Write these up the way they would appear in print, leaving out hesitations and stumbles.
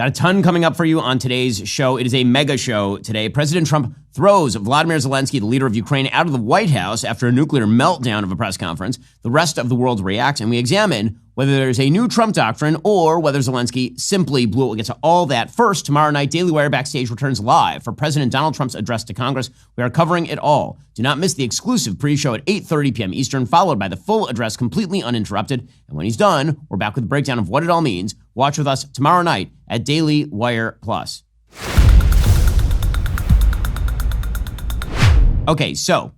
Got a ton coming up for you on today's show. It is a mega show today. President Trump throws Vladimir Zelenskyy, the leader of Ukraine, out of the White House after a nuclear meltdown of a press conference. The rest of the world reacts, and we examine whether there's a new Trump doctrine or whether Zelenskyy simply blew it. We'll get to all that. First, tomorrow night, Daily Wire Backstage returns live for President Donald Trump's address to Congress. We are covering it all. Do not miss the exclusive pre-show at 8:30 p.m. Eastern, followed by the full address completely uninterrupted. And when he's done, we're back with a breakdown of what it all means. Watch with us tomorrow night at Daily Wire Plus. Okay, so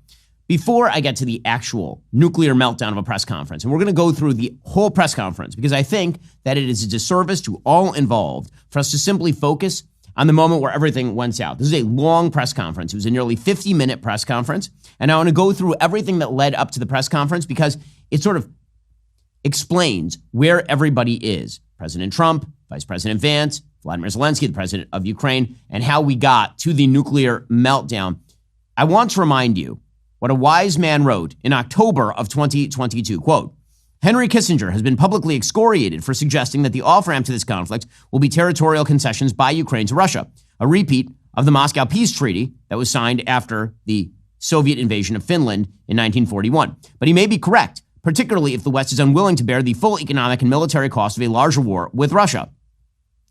before I get to the actual nuclear meltdown of a press conference, and we're going to go through the whole press conference because I think that it is a disservice to all involved for us to simply focus on the moment where everything went south. This is a long press conference. It was a nearly 50-minute press conference, and I want to go through everything that led up to the press conference because it sort of explains where everybody is. President Trump, Vice President Vance, Vladimir Zelenskyy, the president of Ukraine, and how we got to the nuclear meltdown. I want to remind you what a wise man wrote in October of 2022, quote, Henry Kissinger has been publicly excoriated for suggesting that the off-ramp to this conflict will be territorial concessions by Ukraine to Russia, a repeat of the Moscow Peace Treaty that was signed after the Soviet invasion of Finland in 1941. But he may be correct, particularly if the West is unwilling to bear the full economic and military cost of a larger war with Russia.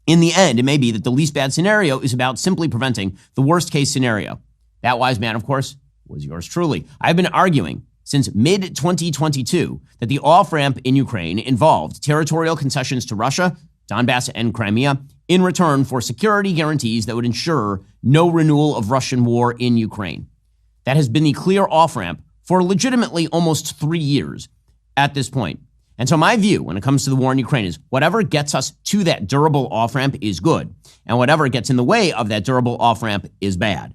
In the end, it may be that the least bad scenario is about simply preventing the worst case scenario. That wise man, of course, was yours truly. I've been arguing since mid-2022 that the off-ramp in Ukraine involved territorial concessions to Russia, Donbass, and Crimea in return for security guarantees that would ensure no renewal of Russian war in Ukraine. That has been the clear off-ramp for legitimately almost 3 years at this point. And so my view when it comes to the war in Ukraine is whatever gets us to that durable off-ramp is good, and whatever gets in the way of that durable off-ramp is bad.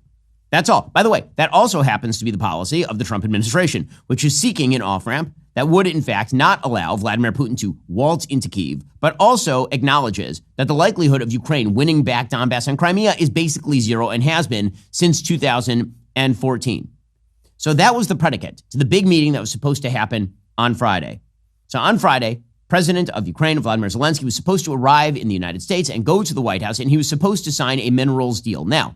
That's all. By the way, that also happens to be the policy of the Trump administration, which is seeking an off-ramp that would, in fact, not allow Vladimir Putin to waltz into Kyiv, but also acknowledges that the likelihood of Ukraine winning back Donbass and Crimea is basically zero and has been since 2014. So that was the predicate to the big meeting that was supposed to happen on Friday. So on Friday, President of Ukraine, Vladimir Zelenskyy, was supposed to arrive in the United States and go to the White House, and he was supposed to sign a minerals deal. Now,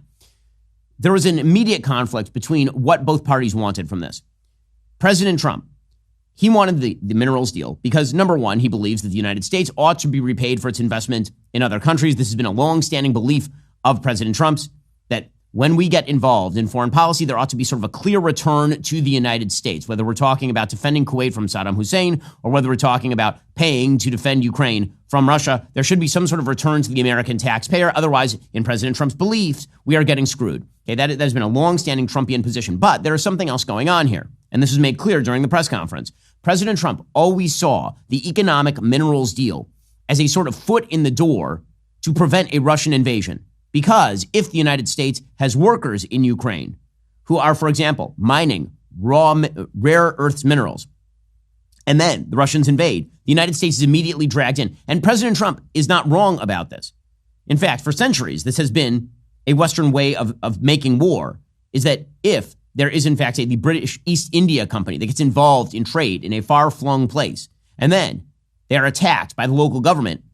there was an immediate conflict between what both parties wanted from this. President Trump, he wanted the minerals deal because, number one, he believes that the United States ought to be repaid for its investment in other countries. This has been a long-standing belief of President Trump's, that when we get involved in foreign policy, there ought to be sort of a clear return to the United States, whether we're talking about defending Kuwait from Saddam Hussein or whether we're talking about paying to defend Ukraine from Russia. There should be some sort of return to the American taxpayer. Otherwise, in President Trump's beliefs, we are getting screwed. Okay, that has been a long-standing Trumpian position. But there is something else going on here, and this was made clear during the press conference. President Trump always saw the economic minerals deal as a sort of foot in the door to prevent a Russian invasion. Because if the United States has workers in Ukraine who are, for example, mining rare earths minerals, and then the Russians invade, the United States is immediately dragged in. And President Trump is not wrong about this. In fact, for centuries, this has been a Western way of making war, is that if there is, in fact, the British East India Company that gets involved in trade in a far-flung place, and then they are attacked by the local government,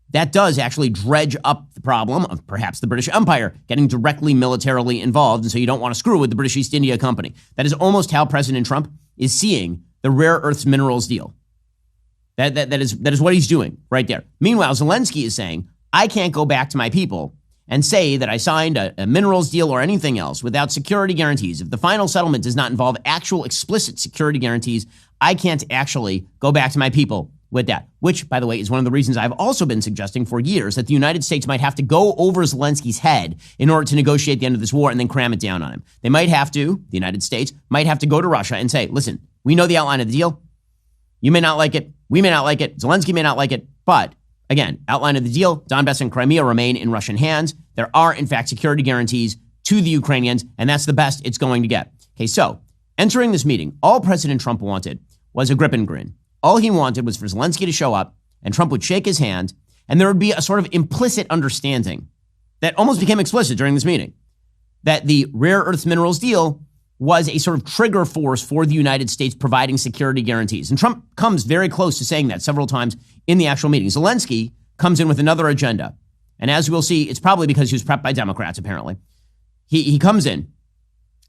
that does actually dredge up the problem of perhaps the British Empire getting directly militarily involved, and so you don't want to screw with the British East India Company. That is almost how President Trump is seeing the rare earths minerals deal. That is what he's doing right there. Meanwhile, Zelenskyy is saying, I can't go back to my people and say that I signed a minerals deal or anything else without security guarantees. If the final settlement does not involve actual explicit security guarantees, I can't actually go back to my people with that, which, by the way, is one of the reasons I've also been suggesting for years that the United States might have to go over Zelensky's head in order to negotiate the end of this war and then cram it down on him. They might have to, the United States might have to go to Russia and say, listen, we know the outline of the deal. You may not like it. We may not like it. Zelenskyy may not like it. But again, outline of the deal, Donbass and Crimea remain in Russian hands. There are, in fact, security guarantees to the Ukrainians, and that's the best it's going to get. Okay, so entering this meeting, all President Trump wanted was a grip and grin. All he wanted was for Zelenskyy to show up, and Trump would shake his hand, and there would be a sort of implicit understanding that almost became explicit during this meeting, that the rare earth minerals deal was a sort of trigger force for the United States providing security guarantees. And Trump comes very close to saying that several times in the actual meeting. Zelenskyy comes in with another agenda. And as we'll see, it's probably because he was prepped by Democrats, apparently. He comes in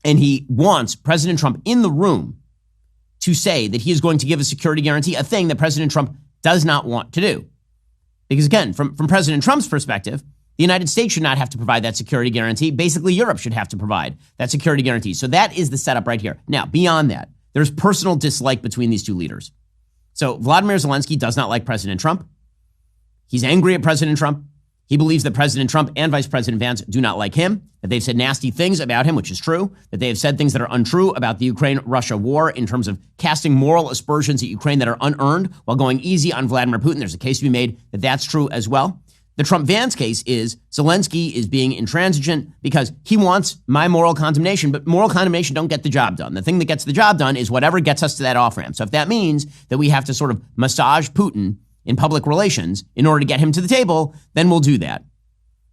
and he wants President Trump in the room to say that he is going to give a security guarantee, a thing that President Trump does not want to do. Because again, from President Trump's perspective, the United States should not have to provide that security guarantee. Basically, Europe should have to provide that security guarantee. So that is the setup right here. Now, beyond that, there's personal dislike between these two leaders. So Vladimir Zelenskyy does not like President Trump. He's angry at President Trump. He believes that President Trump and Vice President Vance do not like him, that they've said nasty things about him, which is true, that they have said things that are untrue about the Ukraine-Russia war in terms of casting moral aspersions at Ukraine that are unearned while going easy on Vladimir Putin. There's a case to be made that that's true as well. The Trump-Vance case is Zelenskyy is being intransigent because he wants my moral condemnation, but moral condemnation don't get the job done. The thing that gets the job done is whatever gets us to that off-ramp. So if that means that we have to sort of massage Putin in public relations in order to get him to the table, then we'll do that.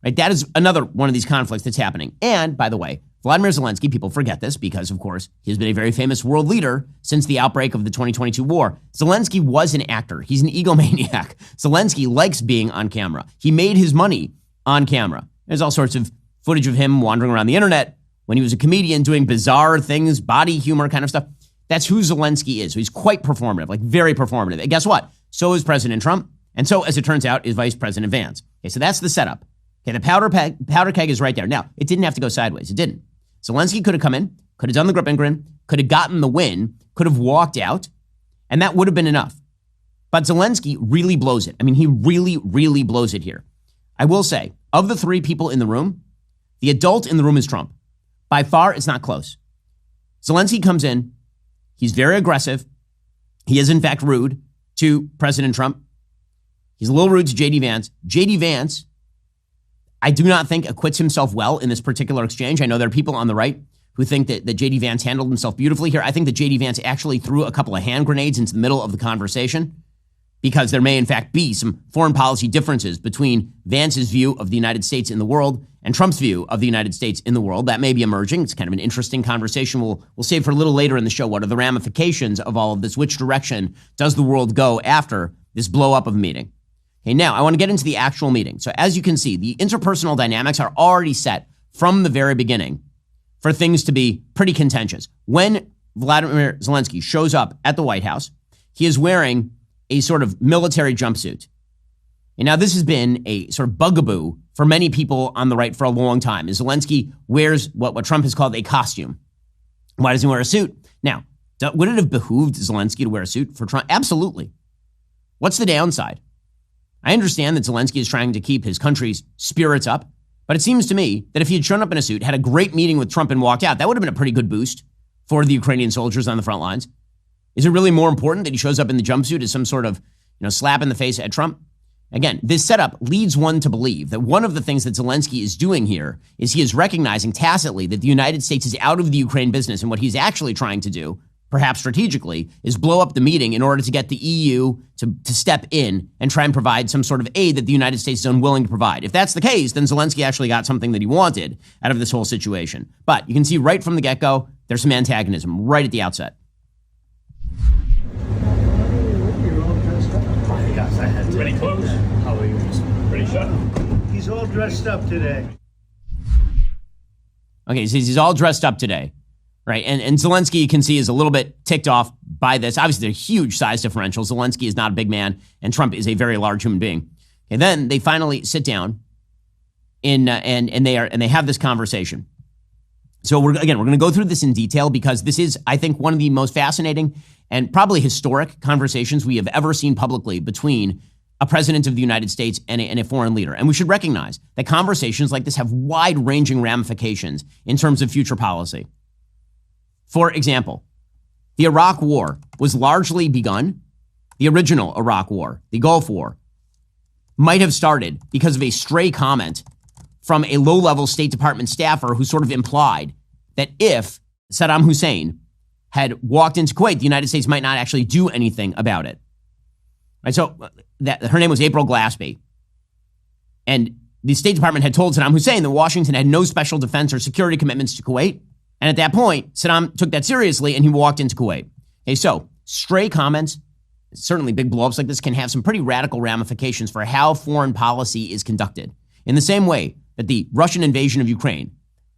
Right? That is another one of these conflicts that's happening. And by the way, Vladimir Zelenskyy, people forget this because, of course, he's been a very famous world leader since the outbreak of the 2022 war. Zelenskyy was an actor. He's an egomaniac. Zelenskyy likes being on camera. He made his money on camera. There's all sorts of footage of him wandering around the internet when he was a comedian doing bizarre things, body humor kind of stuff. That's who Zelenskyy is. So he's quite performative, like very performative. And guess what? So is President Trump. And so, as it turns out, is Vice President Vance. Okay, so that's the setup. Okay, the powder keg is right there. Now, it didn't have to go sideways. It didn't. Zelenskyy could have come in, could have done the grip and grin, could have gotten the win, could have walked out, and that would have been enough. But Zelenskyy really blows it. I mean, he really, really blows it here. I will say, of the three people in the room, the adult in the room is Trump. By far, it's not close. Zelenskyy comes in. He's very aggressive. He is, in fact, rude to President Trump. He's a little rude to J.D. Vance. J.D. Vance, I do not think acquits himself well in this particular exchange. I know there are people on the right who think that J.D. Vance handled himself beautifully here. I think that J.D. Vance actually threw a couple of hand grenades into the middle of the conversation because there may, in fact, be some foreign policy differences between Vance's view of the United States in the world and Trump's view of the United States in the world. That may be emerging. It's kind of an interesting conversation. We'll save for a little later in the show. What are the ramifications of all of this? Which direction does the world go after this blow up of a meeting? Okay, now I want to get into the actual meeting. So as you can see, the interpersonal dynamics are already set from the very beginning for things to be pretty contentious. When Vladimir Zelenskyy shows up at the White House, he is wearing a sort of military jumpsuit. And now this has been a sort of bugaboo for many people on the right for a long time. Is Zelenskyy wears what Trump has called a costume. Why does he wear a suit? Now, would it have behooved Zelenskyy to wear a suit for Trump? Absolutely. What's the downside? I understand that Zelenskyy is trying to keep his country's spirits up, but it seems to me that if he had shown up in a suit, had a great meeting with Trump and walked out, that would have been a pretty good boost for the Ukrainian soldiers on the front lines. Is it really more important that he shows up in the jumpsuit as some sort of, slap in the face at Trump? Again, this setup leads one to believe that one of the things that Zelenskyy is doing here is he is recognizing tacitly that the United States is out of the Ukraine business, and what he's actually trying to do, perhaps strategically, is blow up the meeting in order to get the EU to step in and try and provide some sort of aid that the United States is unwilling to provide. If that's the case, then Zelenskyy actually got something that he wanted out of this whole situation. But you can see right from the get-go, there's some antagonism right at the outset. Pretty close. How are you? Pretty sharp. He's all dressed up today. Okay, so he's all dressed up today. Right. And Zelenskyy, you can see, is a little bit ticked off by this. Obviously, there's a huge size differential. Zelenskyy is not a big man, and Trump is a very large human being. And then they finally sit down and they have this conversation. So we're going to go through this in detail because this is, I think, one of the most fascinating and probably historic conversations we have ever seen publicly between a president of the United States and a foreign leader. And we should recognize that conversations like this have wide-ranging ramifications in terms of future policy. For example, the Iraq War was largely begun. The original Iraq War, the Gulf War, might have started because of a stray comment from a low-level State Department staffer who sort of implied that if Saddam Hussein had walked into Kuwait, the United States might not actually do anything about it. Right? So her name was April Glaspie. And the State Department had told Saddam Hussein that Washington had no special defense or security commitments to Kuwait. And at that point, Saddam took that seriously and he walked into Kuwait. Okay, so stray comments, certainly big blowups like this, can have some pretty radical ramifications for how foreign policy is conducted. In the same way that the Russian invasion of Ukraine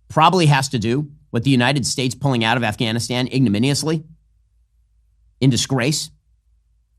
probably has to do with the United States pulling out of Afghanistan ignominiously, in disgrace,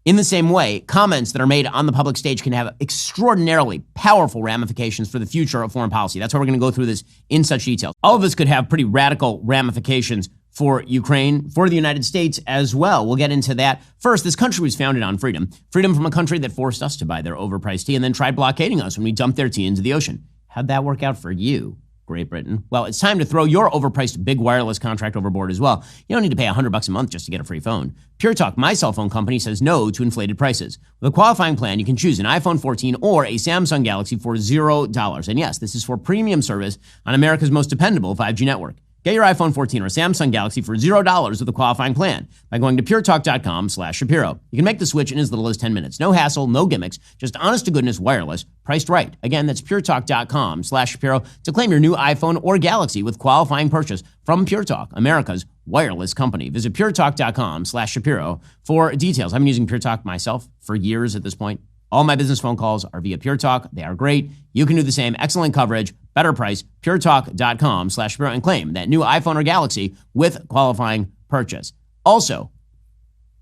in the same way, comments that are made on the public stage can have extraordinarily powerful ramifications for the future of foreign policy. That's why we're going to go through this in such detail. All of this could have pretty radical ramifications for Ukraine, for the United States as well. We'll get into that. First, this country was founded on freedom. Freedom from a country that forced us to buy their overpriced tea and then tried blockading us when we dumped their tea into the ocean. How'd that work out for you, Great Britain? Well, it's time to throw your overpriced big wireless contract overboard as well. You don't need to pay $100 a month just to get a free phone. Pure Talk, my cell phone company, says no to inflated prices. With a qualifying plan, you can choose an iPhone 14 or a Samsung Galaxy for $0. And yes, this is for premium service on America's most dependable 5G network. Get your iPhone 14 or Samsung Galaxy for $0 with a qualifying plan by going to puretalk.com/Shapiro. You can make the switch in as little as 10 minutes. No hassle, no gimmicks, just honest to goodness wireless, priced right. Again, that's puretalk.com/Shapiro to claim your new iPhone or Galaxy with qualifying purchase from Pure Talk, America's wireless company. Visit puretalk.com/Shapiro for details. I've been using Pure Talk myself for years at this point. All my business phone calls are via Pure Talk. They are great. You can do the same. Excellent coverage, better price, puretalk.com/Shapiro and claim that new iPhone or Galaxy with qualifying purchase. Also,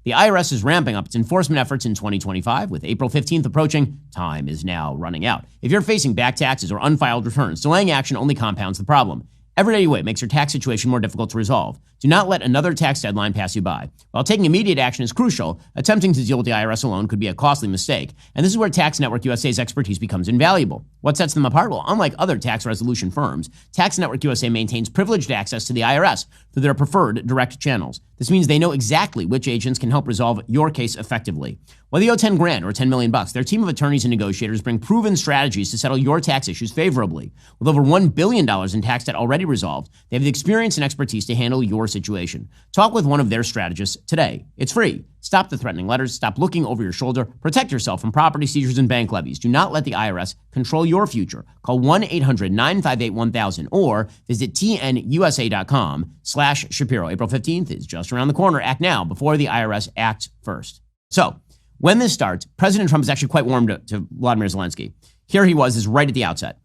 the IRS is ramping up its enforcement efforts in 2025. With April 15th approaching, time is now running out. If you're facing back taxes or unfiled returns, delaying action only compounds the problem. Every day you wait makes your tax situation more difficult to resolve. Do not let another tax deadline pass you by. While taking immediate action is crucial, attempting to deal with the IRS alone could be a costly mistake. And this is where Tax Network USA's expertise becomes invaluable. What sets them apart? Well, unlike other tax resolution firms, Tax Network USA maintains privileged access to the IRS through their preferred direct channels. This means they know exactly which agents can help resolve your case effectively. Whether you owe 10 grand or 10 million bucks, their team of attorneys and negotiators bring proven strategies to settle your tax issues favorably. With over $1 billion in tax debt already resolved, they have the experience and expertise to handle your situation. Talk with one of their strategists today. It's free. Stop the threatening letters. Stop looking over your shoulder. Protect yourself from property seizures and bank levies. Do not let the IRS control your future. Call 1-800-958-1000 or visit tnusa.com/Shapiro. April 15th is just around the corner. Act now before the IRS acts first. So, when this starts, President Trump is actually quite warm to Vladimir Zelenskyy. Here he was, is right at the outset.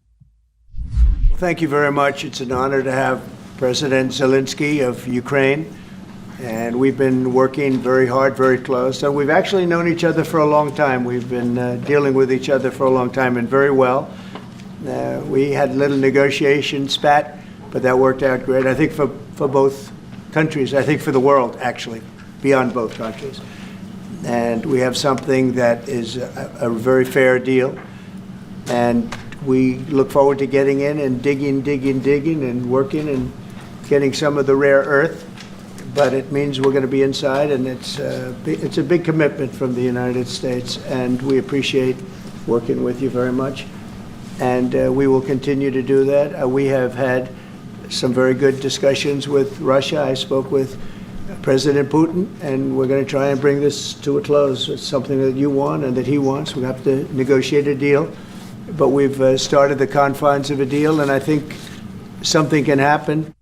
Thank you very much. It's an honor to have President Zelenskyy of Ukraine. And we've been working very hard, very close. So we've actually known each other for a long time. We've been dealing with each other for a long time and very well. We had a little negotiation spat, but that worked out great. I think for both countries, I think for the world, actually, beyond both countries. And we have something that is a very fair deal. And we look forward to getting in and digging and working and getting some of the rare earth. But it means we're going to be inside, and it's a big commitment from the United States, and we appreciate working with you very much. And we will continue to do that. We have had some very good discussions with Russia. I spoke with President Putin, and we're going to try and bring this to a close. It's something that you want and that he wants. We have to negotiate a deal. But we've started the confines of a deal, and I think something can happen.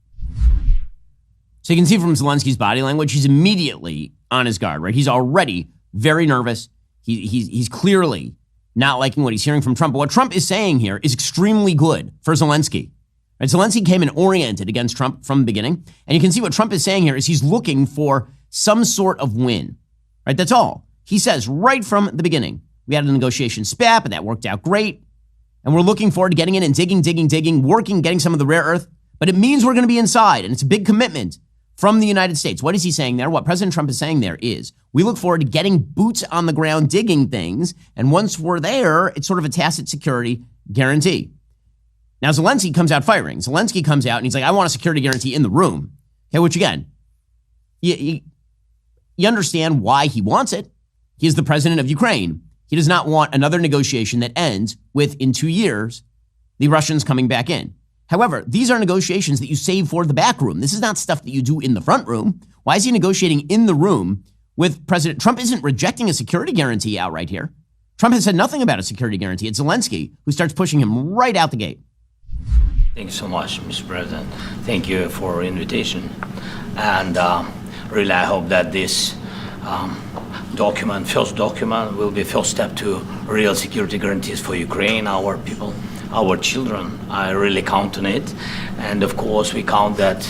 So you can see from Zelensky's body language, he's immediately on his guard, right? He's already very nervous. He's clearly not liking what he's hearing from Trump. But what Trump is saying here is extremely good for Zelenskyy. Right? Zelenskyy came in oriented against Trump from the beginning. And you can see what Trump is saying here is he's looking for some sort of win, right? That's all. He says right from the beginning, we had a negotiation spat, but that worked out great. And we're looking forward to getting in and digging, working, getting some of the rare earth. But it means we're going to be inside, and it's a big commitment from the United States. What is he saying there? What President Trump is saying there is, we look forward to getting boots on the ground, digging things, and once we're there, it's sort of a tacit security guarantee. Now, Zelenskyy comes out firing. Zelenskyy comes out and he's like, I want a security guarantee in the room. Okay, which again, you understand why he wants it. He is the president of Ukraine. He does not want another negotiation that ends with, in 2 years, the Russians coming back in. However, these are negotiations that you save for the back room. This is not stuff that you do in the front room. Why is he negotiating in the room with President Trump? Isn't rejecting a security guarantee outright here. Trump has said nothing about a security guarantee. It's Zelenskyy who starts pushing him right out the gate. Thank you so much, Mr. President. Thank you for the invitation. And really, I hope that this first document, will be first step to real security guarantees for Ukraine, our people. our children. I really count on it. And of course, we count that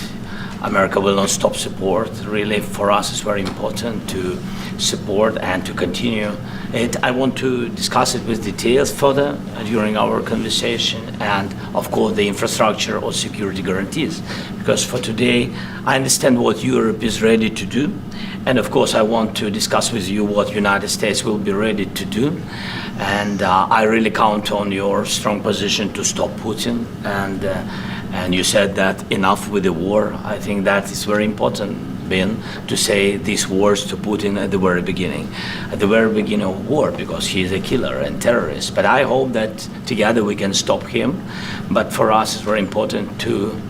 America will not stop support. Really, for us, it's very important to support and to continue it. I want to discuss it with details further during our conversation, and of course the infrastructure or security guarantees, because for today I understand what Europe is ready to do, and of course I want to discuss with you what United States will be ready to do, and I really count on your strong position to stop Putin, and you said that enough with the war. I think that is very important, Ben, to say these words to Putin at the very beginning of war, because he is a killer and terrorist. But I hope that together we can stop him. But for us, it's very important to,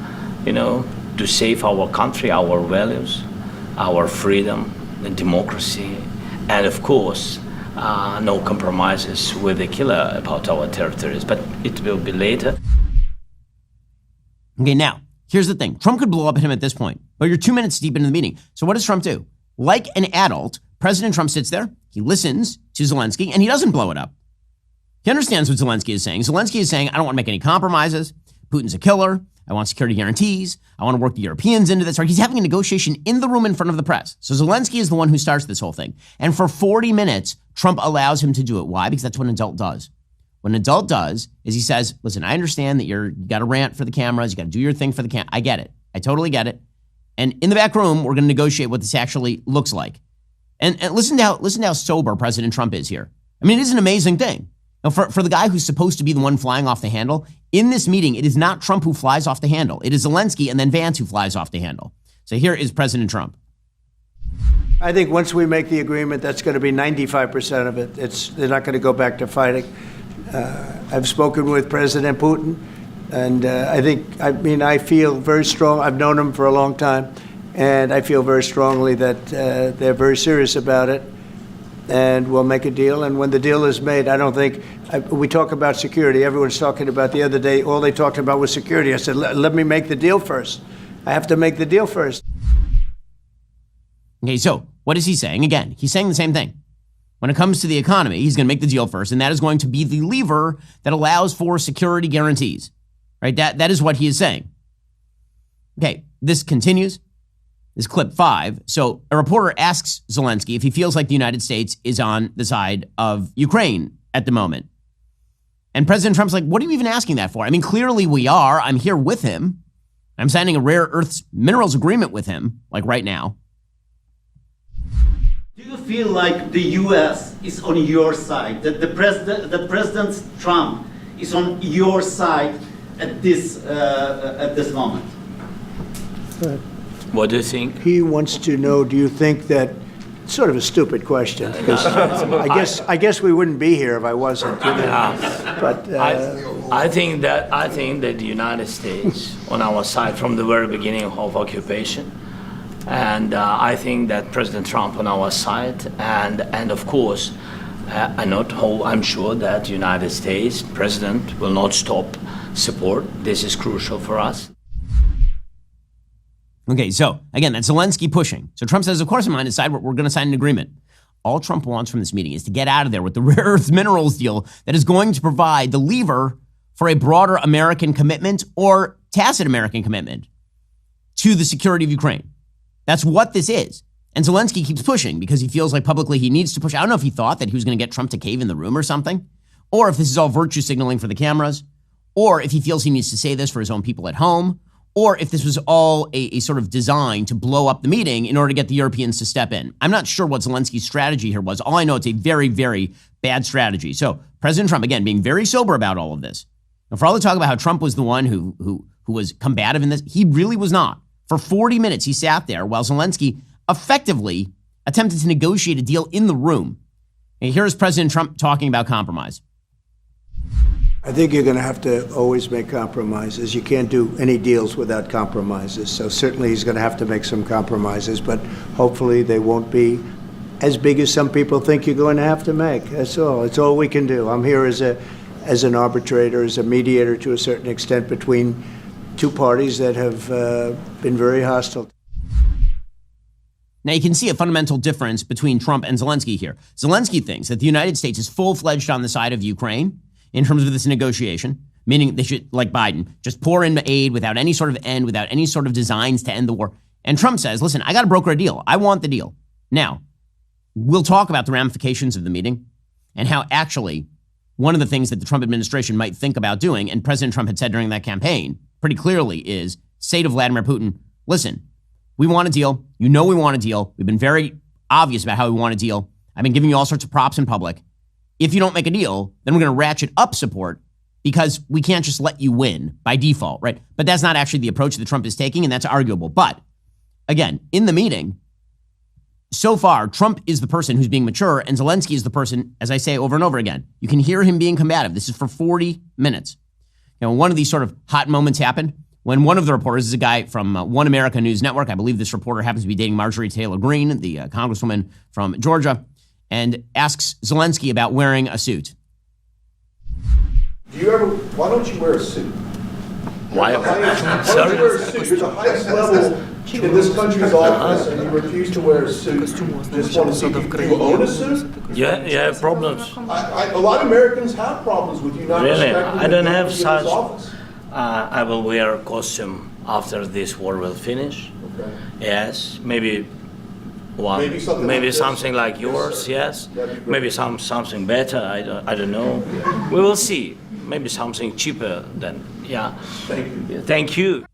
to save our country, our values, our freedom, and democracy, and of course, no compromises with the killer about our territories. But it will be later. Okay, now, here's the thing. Trump could blow up at him at this point, but you're 2 minutes deep into the meeting. So what does Trump do? Like an adult, President Trump sits there, he listens to Zelenskyy, and he doesn't blow it up. He understands what Zelenskyy is saying. Zelenskyy is saying, I don't want to make any compromises. Putin's a killer. I want security guarantees. I want to work the Europeans into this. He's having a negotiation in the room in front of the press. So Zelenskyy is the one who starts this whole thing. And for 40 minutes, Trump allows him to do it. Why? Because that's what an adult does. What an adult does is he says, listen, I understand that you got to rant for the cameras. You got to do your thing for the camera. I get it. I totally get it. And in the back room, we're going to negotiate what this actually looks like. And listen to how sober President Trump is here. I mean, it is an amazing thing. Now, for the guy who's supposed to be the one flying off the handle, in this meeting, it is not Trump who flies off the handle. It is Zelenskyy and then Vance who flies off the handle. So here is President Trump. I think once we make the agreement, that's going to be 95% of it. They're not going to go back to fighting. I've spoken with President Putin, and I feel very strong. I've known him for a long time, and I feel very strongly that they're very serious about it, and we'll make a deal. And when the deal is made, I don't think we talk about security. Everyone's talking about the other day, all they talked about was security. I said, let me make the deal first. I have to make the deal first. Okay, so what is he saying? Again, he's saying the same thing. When it comes to the economy, he's going to make the deal first, and that is going to be the lever that allows for security guarantees, right? That is what he is saying. Okay, this continues. This clip 5. So a reporter asks Zelenskyy if he feels like the United States is on the side of Ukraine at the moment. And President Trump's like, what are you even asking that for? I mean, clearly we are. I'm here with him. I'm signing a rare earths minerals agreement with him, like right now. Do you feel like the U.S. is on your side, that the President Trump is on your side at this moment? What do you think? He wants to know, do you think that, sort of a stupid question, because I guess we wouldn't be here if I wasn't. But I think that the United States on our side from the very beginning of occupation. And I think that President Trump on our side, and of course, I'm sure that the United States President will not stop support. This is crucial for us. Okay, so again, that's Zelenskyy pushing. So Trump says, of course, I'm on his side. We're going to sign an agreement. All Trump wants from this meeting is to get out of there with the rare earth minerals deal that is going to provide the lever for a broader American commitment or tacit American commitment to the security of Ukraine. That's what this is. And Zelenskyy keeps pushing because he feels like publicly he needs to push. I don't know if he thought that he was going to get Trump to cave in the room or something, or if this is all virtue signaling for the cameras, or if he feels he needs to say this for his own people at home, or if this was all a sort of design to blow up the meeting in order to get the Europeans to step in. I'm not sure what Zelensky's strategy here was. All I know, it's a very, very bad strategy. So President Trump, again, being very sober about all of this. And for all the talk about how Trump was the one who was combative in this, he really was not. For 40 minutes, he sat there while Zelenskyy effectively attempted to negotiate a deal in the room. And here is President Trump talking about compromise. I think you're going to have to always make compromises. You can't do any deals without compromises. So certainly he's going to have to make some compromises, but hopefully they won't be as big as some people think you're going to have to make. That's all. It's all we can do. I'm here as an arbitrator, as a mediator to a certain extent between two parties that have been very hostile. Now, you can see a fundamental difference between Trump and Zelenskyy here. Zelenskyy thinks that the United States is full-fledged on the side of Ukraine in terms of this negotiation meaning they should, like Biden, just pour into aid without any sort of end, without any sort of designs to end the war. And Trump says, listen, I got to broker a deal. I want the deal. Now, we'll talk about the ramifications of the meeting and how actually one of the things that the Trump administration might think about doing, and President Trump had said during that campaign pretty clearly, is say to Vladimir Putin, listen, we want a deal. You know we want a deal. We've been very obvious about how we want a deal. I've been giving you all sorts of props in public. If you don't make a deal, then we're going to ratchet up support because we can't just let you win by default, right? But that's not actually the approach that Trump is taking, and that's arguable. But again, in the meeting, so far, Trump is the person who's being mature, and Zelenskyy is the person, as I say over and over again, you can hear him being combative. This is for 40 minutes. You know, one of these sort of hot moments happened when one of the reporters is a guy from One America News Network. I believe this reporter happens to be dating Marjorie Taylor Greene, the congresswoman from Georgia, and asks Zelenskyy about wearing a suit. Why don't you wear a suit? Why? Why don't you wear a suit? You're the highest level in this country's office, and you refuse to wear a suit. Just want to see, do you own a suit? Yeah, you have problems. A lot of Americans have problems with you not Really? respecting I don't the have authority of such. this office. I will wear a costume after this war will finish. Okay. Yes, maybe one. Maybe something like this. something like yours. Yes. That'd be great. Maybe something better. I don't know. We will see. Maybe something cheaper than. Yeah. Thank you. Thank you.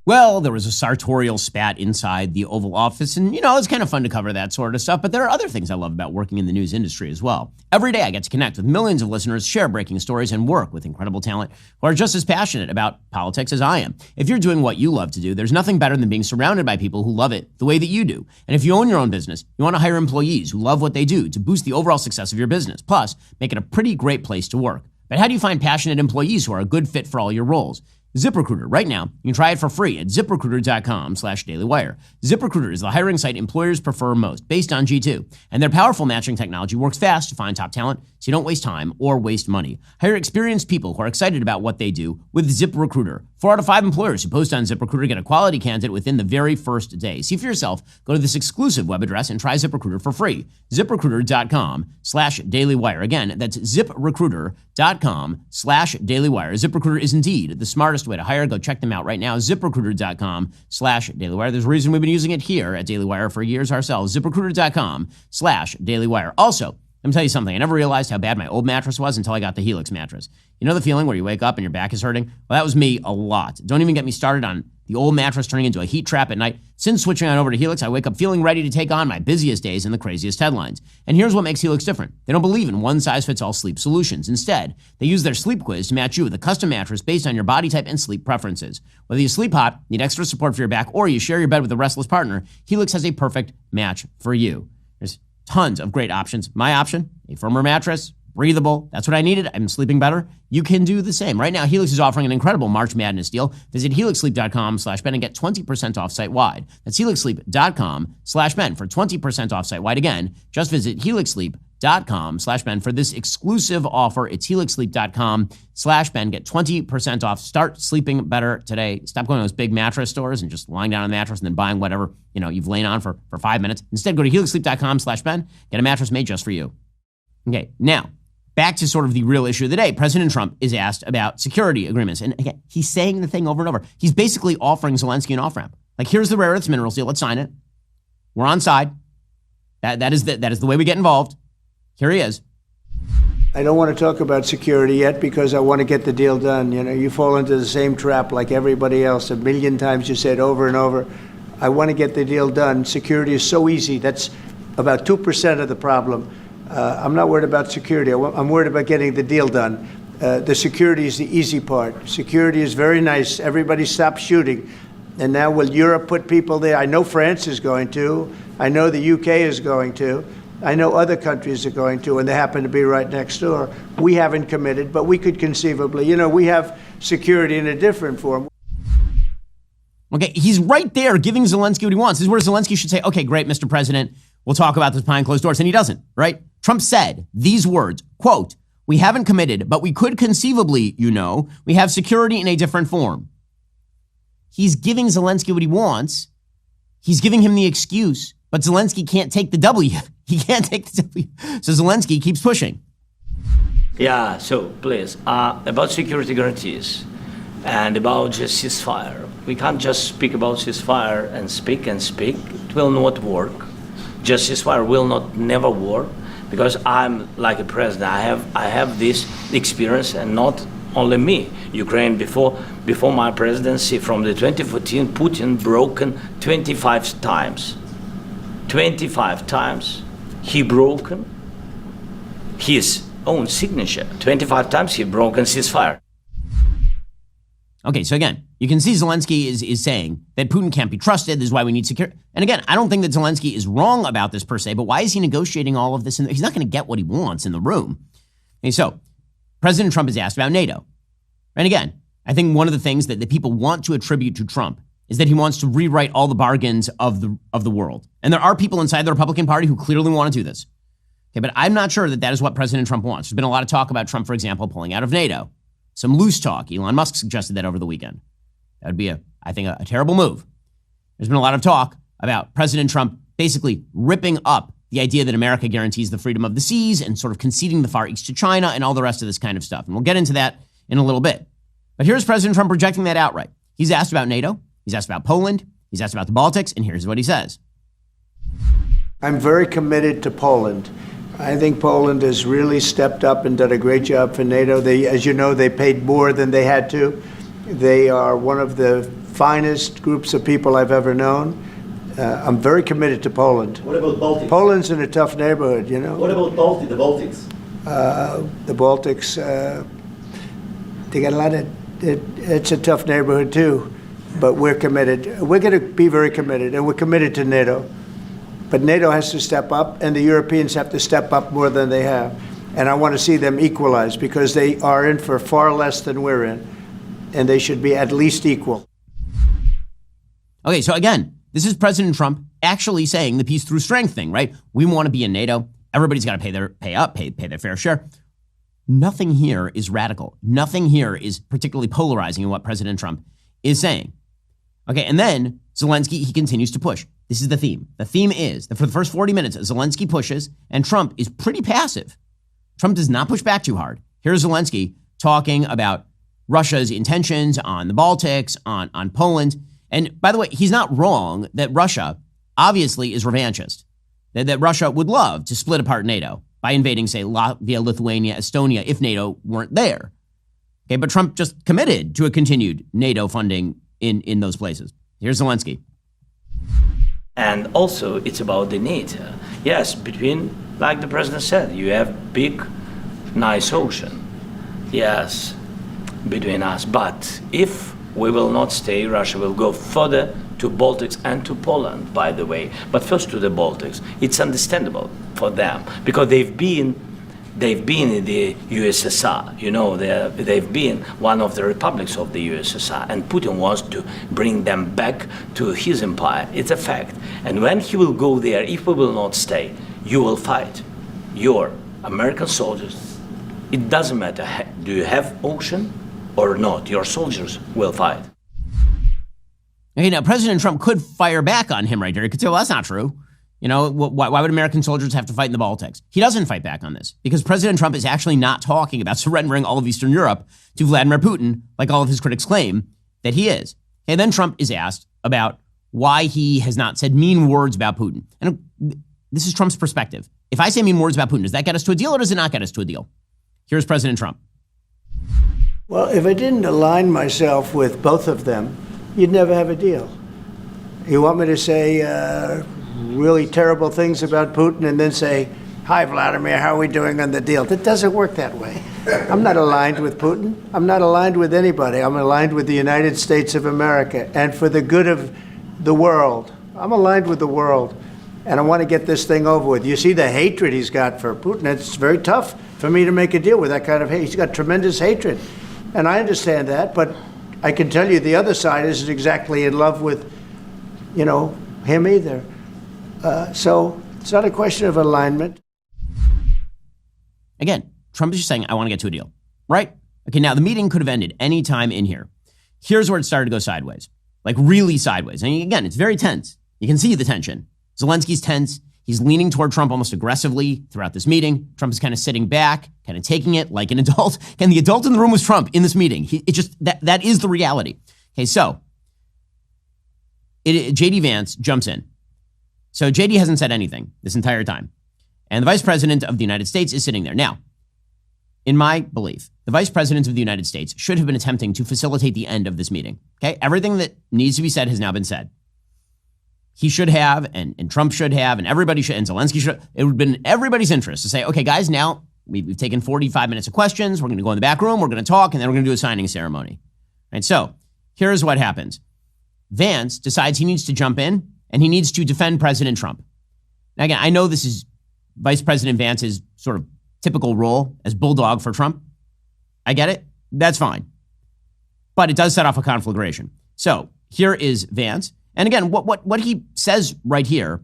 Well, there was a sartorial spat inside the Oval Office, and, you know, it's kind of fun to cover that sort of stuff, but there are other things I love about working in the news industry as well. Every day I get to connect with millions of listeners, share breaking stories, and work with incredible talent who are just as passionate about politics as I am. If you're doing what you love to do, there's nothing better than being surrounded by people who love it the way that you do. And if you own your own business, you want to hire employees who love what they do to boost the overall success of your business, plus make it a pretty great place to work. But how do you find passionate employees who are a good fit for all your roles? ZipRecruiter. Right now, you can try it for free at ZipRecruiter.com/dailywire. ZipRecruiter is the hiring site employers prefer most, based on G2. And their powerful matching technology works fast to find top talent, so you don't waste time or waste money. Hire experienced people who are excited about what they do with ZipRecruiter. 4 out of 5 employers who post on ZipRecruiter get a quality candidate within the very first day. See for yourself. Go to this exclusive web address and try ZipRecruiter for free. ZipRecruiter.com/dailywire. Again, that's ZipRecruiter.com/dailywire. ZipRecruiter is indeed the smartest way to hire. Go check them out right now. ZipRecruiter.com/dailywire. There's a reason we've been using it here at Daily Wire for years ourselves. ZipRecruiter.com/dailywire. Also, let me tell you something. I never realized how bad my old mattress was until I got the Helix mattress. You know the feeling where you wake up and your back is hurting? Well, that was me a lot. Don't even get me started on the old mattress turning into a heat trap at night. Since switching on over to Helix, I wake up feeling ready to take on my busiest days and the craziest headlines. And here's what makes Helix different. They don't believe in one-size-fits-all sleep solutions. Instead, they use their sleep quiz to match you with a custom mattress based on your body type and sleep preferences. Whether you sleep hot, need extra support for your back, or you share your bed with a restless partner, Helix has a perfect match for you. There's tons of great options. My option, a firmer mattress, breathable. That's what I needed. I'm sleeping better. You can do the same. Right now, Helix is offering an incredible March Madness deal. Visit helixsleep.com/Ben and get 20% off site-wide. That's helixsleep.com/Ben for 20% off site-wide. Again, just visit helixsleep.com/Ben for this exclusive offer. It's helixsleep.com/Ben. Get 20% off. Start sleeping better today. Stop going to those big mattress stores and just lying down on the mattress and then buying whatever, you've lain on for 5 minutes. Instead, go to helixsleep.com/Ben. Get a mattress made just for you. Okay, now, back to sort of the real issue of the day. President Trump is asked about security agreements. And again, he's saying the thing over and over. He's basically offering Zelenskyy an off-ramp. Like, here's the rare earths minerals deal. Let's sign it. We're on side. That is the way we get involved. Here he is. I don't want to talk about security yet because I want to get the deal done. You fall into the same trap like everybody else. A million times you said over and over. I want to get the deal done. Security is so easy. That's about 2% of the problem. I'm not worried about security. I'm worried about getting the deal done. The security is the easy part. Security is very nice. Everybody stopped shooting. And now will Europe put people there? I know France is going to. I know the UK is going to. I know other countries are going to, and they happen to be right next door. We haven't committed, but we could conceivably. We have security in a different form. Okay, he's right there giving Zelenskyy what he wants. This is where Zelenskyy should say, okay, great, Mr. President, we'll talk about this behind closed doors. And he doesn't, right? Trump said these words, quote, "We haven't committed, but we could conceivably, we have security in a different form." He's giving Zelenskyy what he wants. He's giving him the excuse, but Zelenskyy can't take the W. He can't take the W. So Zelenskyy keeps pushing. Yeah, so please, about security guarantees and about just ceasefire. We can't just speak about ceasefire and speak and speak. It will not work. Just ceasefire will not never work because I'm like a president. I have this experience, and not only me. Ukraine before my presidency, from the 2014, Putin broken 25 times. 25 times he broken his own signature. 25 times he broken ceasefire. Okay, so again, you can see Zelensky is saying that Putin can't be trusted. This is why we need security. And again, I don't think that Zelensky is wrong about this per se, but why is he negotiating all of this? He's not going to get what he wants in the room. Okay, so President Trump is asked about NATO. And again, I think one of the things that people want to attribute to Trump is that he wants to rewrite all the bargains of the world. And there are people inside the Republican Party who clearly want to do this. Okay, but I'm not sure that that is what President Trump wants. There's been a lot of talk about Trump, for example, pulling out of NATO. Some loose talk. Elon Musk suggested that over the weekend. That would be, I think, a terrible move. There's been a lot of talk about President Trump basically ripping up the idea that America guarantees the freedom of the seas and sort of conceding the Far East to China and all the rest of this kind of stuff. And we'll get into that in a little bit. But here's President Trump rejecting that outright. He's asked about NATO. He's asked about Poland. He's asked about the Baltics. And here's what he says. I'm very committed to Poland. I think Poland has really stepped up and done a great job for NATO. As you know, they paid more than they had to. They are one of the finest groups of people I've ever known. I'm very committed to Poland. What about Baltics? Poland's in a tough neighborhood, you know. What about the Baltics? The Baltics, they got a lot of, it's a tough neighborhood too, but we're committed. We're going to be very committed, and we're committed to NATO. But NATO has to step up, and the Europeans have to step up more than they have. And I want to see them equalize, because they are in for far less than we're in, and they should be at least equal. Okay, so again, this is President Trump actually saying the peace through strength thing, right? We want to be in NATO. Everybody's got to pay their fair share. Nothing here is radical. Nothing here is particularly polarizing in what President Trump is saying. Okay, and then Zelensky, he continues to push. This is the theme. The theme is that for the first 40 minutes, Zelensky pushes, and Trump is pretty passive. Trump does not push back too hard. Here's Zelensky talking about Russia's intentions on the Baltics, on Poland. And by the way, he's not wrong that Russia obviously is revanchist, that Russia would love to split apart NATO by invading, say, Latvia, Lithuania, Estonia, if NATO weren't there. Okay, but Trump just committed to a continued NATO funding in those places. Here's Zelensky. And also, it's about the NATO. Yes, between, like the president said, you have big, nice ocean. Yes, between us. But if we will not stay, Russia will go further to Baltics and to Poland, by the way. But first to the Baltics. It's understandable for them because they've been in the USSR. You know, they've been one of the republics of the USSR, and Putin wants to bring them back to his empire. It's a fact. And when he will go there, if we will not stay, you will fight. Your American soldiers, it doesn't matter, do you have ocean or not, your soldiers will fight. Okay, now President Trump could fire back on him right there. He could say, well, that's not true. You know, why would American soldiers have to fight in the Baltics? He doesn't fight back on this because President Trump is actually not talking about surrendering all of Eastern Europe to Vladimir Putin, like all of his critics claim that he is. And then Trump is asked about why he has not said mean words about Putin. And this is Trump's perspective. If I say mean words about Putin, does that get us to a deal or does it not get us to a deal? Here's President Trump. Well, if I didn't align myself with both of them, you'd never have a deal. You want me to say really terrible things about Putin and then say, hi, Vladimir, how are we doing on the deal? That doesn't work that way. I'm not aligned with Putin. I'm not aligned with anybody. I'm aligned with the United States of America and for the good of the world. I'm aligned with the world, and I want to get this thing over with. You see the hatred he's got for Putin. It's very tough for me to make a deal with that kind of hate. He's got tremendous hatred, and I understand that, but I can tell you the other side isn't exactly in love with, you know, him either. So it's not a question of alignment. Again, Trump is just saying, I want to get to a deal, right? Okay, now the meeting could have ended any time in here. Here's where it started to go sideways, like really sideways. And again, it's very tense. You can see the tension. Zelensky's tense. He's leaning toward Trump almost aggressively throughout this meeting. Trump is kind of sitting back, kind of taking it like an adult. And the adult in the room was Trump in this meeting. That is the reality. Okay, so J.D. Vance jumps in. So J.D. hasn't said anything this entire time. And the Vice President of the United States is sitting there. Now, in my belief, the Vice President of the United States should have been attempting to facilitate the end of this meeting. Okay, everything that needs to be said has now been said. He should have, and Trump should have, and everybody should, and Zelensky should. It would have been in everybody's interest to say, okay, guys, now we've taken 45 minutes of questions. We're going to go in the back room. We're going to talk, and then we're going to do a signing ceremony. Right? So here's what happens. Vance decides he needs to jump in, and he needs to defend President Trump. Now, again, I know this is Vice President Vance's sort of typical role as bulldog for Trump. I get it. That's fine. But it does set off a conflagration. So here is Vance. And again, what he says right here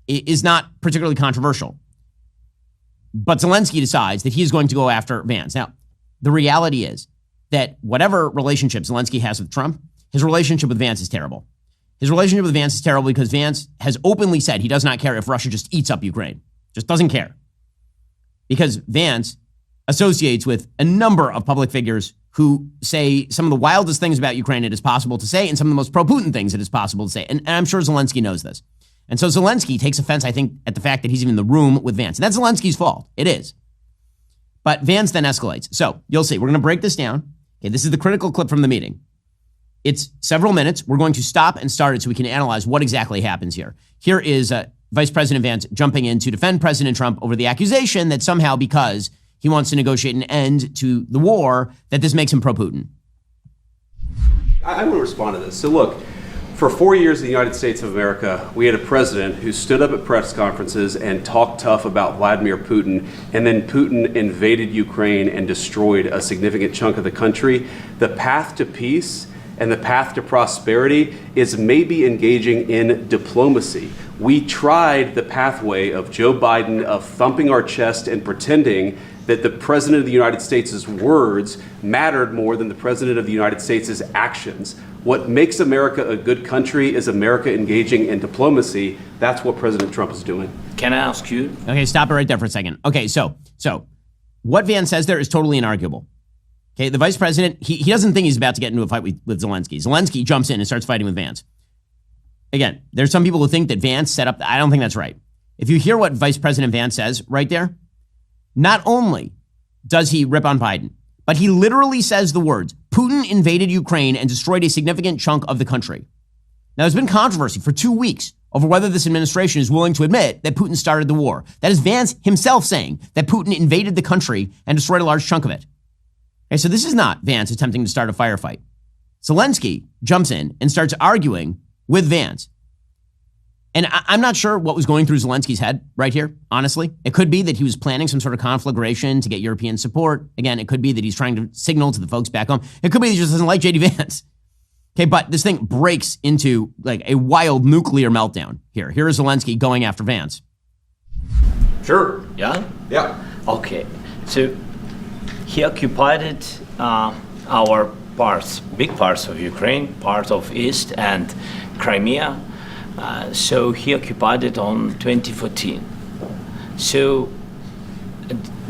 is not particularly controversial. But Zelensky decides that he is going to go after Vance. Now, the reality is that whatever relationship Zelensky has with Trump, his relationship with Vance is terrible. His relationship with Vance is terrible because Vance has openly said he does not care if Russia just eats up Ukraine. Just doesn't care. Because Vance associates with a number of public figures who say some of the wildest things about Ukraine it is possible to say and some of the most pro-Putin things it is possible to say. And I'm sure Zelensky knows this. And so Zelensky takes offense, I think, at the fact that he's even in the room with Vance. And that's Zelensky's fault. It is. But Vance then escalates. So you'll see. We're going to break this down. Okay, this is the critical clip from the meeting. It's several minutes. We're going to stop and start it so we can analyze what exactly happens here. Here is Vice President Vance jumping in to defend President Trump over the accusation that somehow because he wants to negotiate an end to the war, that this makes him pro-Putin. I want to respond to this. So look, for 4 years in the United States of America, we had a president who stood up at press conferences and talked tough about Vladimir Putin, and then Putin invaded Ukraine and destroyed a significant chunk of the country. The path to peace and the path to prosperity is maybe engaging in diplomacy. We tried the pathway of Joe Biden of thumping our chest and pretending that the President of the United States' words mattered more than the President of the United States' actions. What makes America a good country is America engaging in diplomacy. That's what President Trump is doing. Can I ask you? Okay, stop it right there for a second. Okay, so what Vance says there is totally inarguable. Okay, the Vice President, he doesn't think he's about to get into a fight with Zelensky. Zelensky jumps in and starts fighting with Vance. Again, there's some people who think that Vance set up, I don't think that's right. If you hear what Vice President Vance says right there, not only does he rip on Biden, but he literally says the words, Putin invaded Ukraine and destroyed a significant chunk of the country. Now, there's been controversy for 2 weeks over whether this administration is willing to admit that Putin started the war. That is Vance himself saying that Putin invaded the country and destroyed a large chunk of it. Okay, so this is not Vance attempting to start a firefight. Zelensky jumps in and starts arguing with Vance. And I'm not sure what was going through Zelensky's head right here, honestly. It could be that he was planning some sort of conflagration to get European support. Again, it could be that he's trying to signal to the folks back home. It could be that he just doesn't like J.D. Vance. Okay, but this thing breaks into like a wild nuclear meltdown here. Here is Zelensky going after Vance. Sure. Yeah? Yeah. Okay. So he occupied our parts, big parts of Ukraine, part of East and Crimea. So he occupied it on 2014. So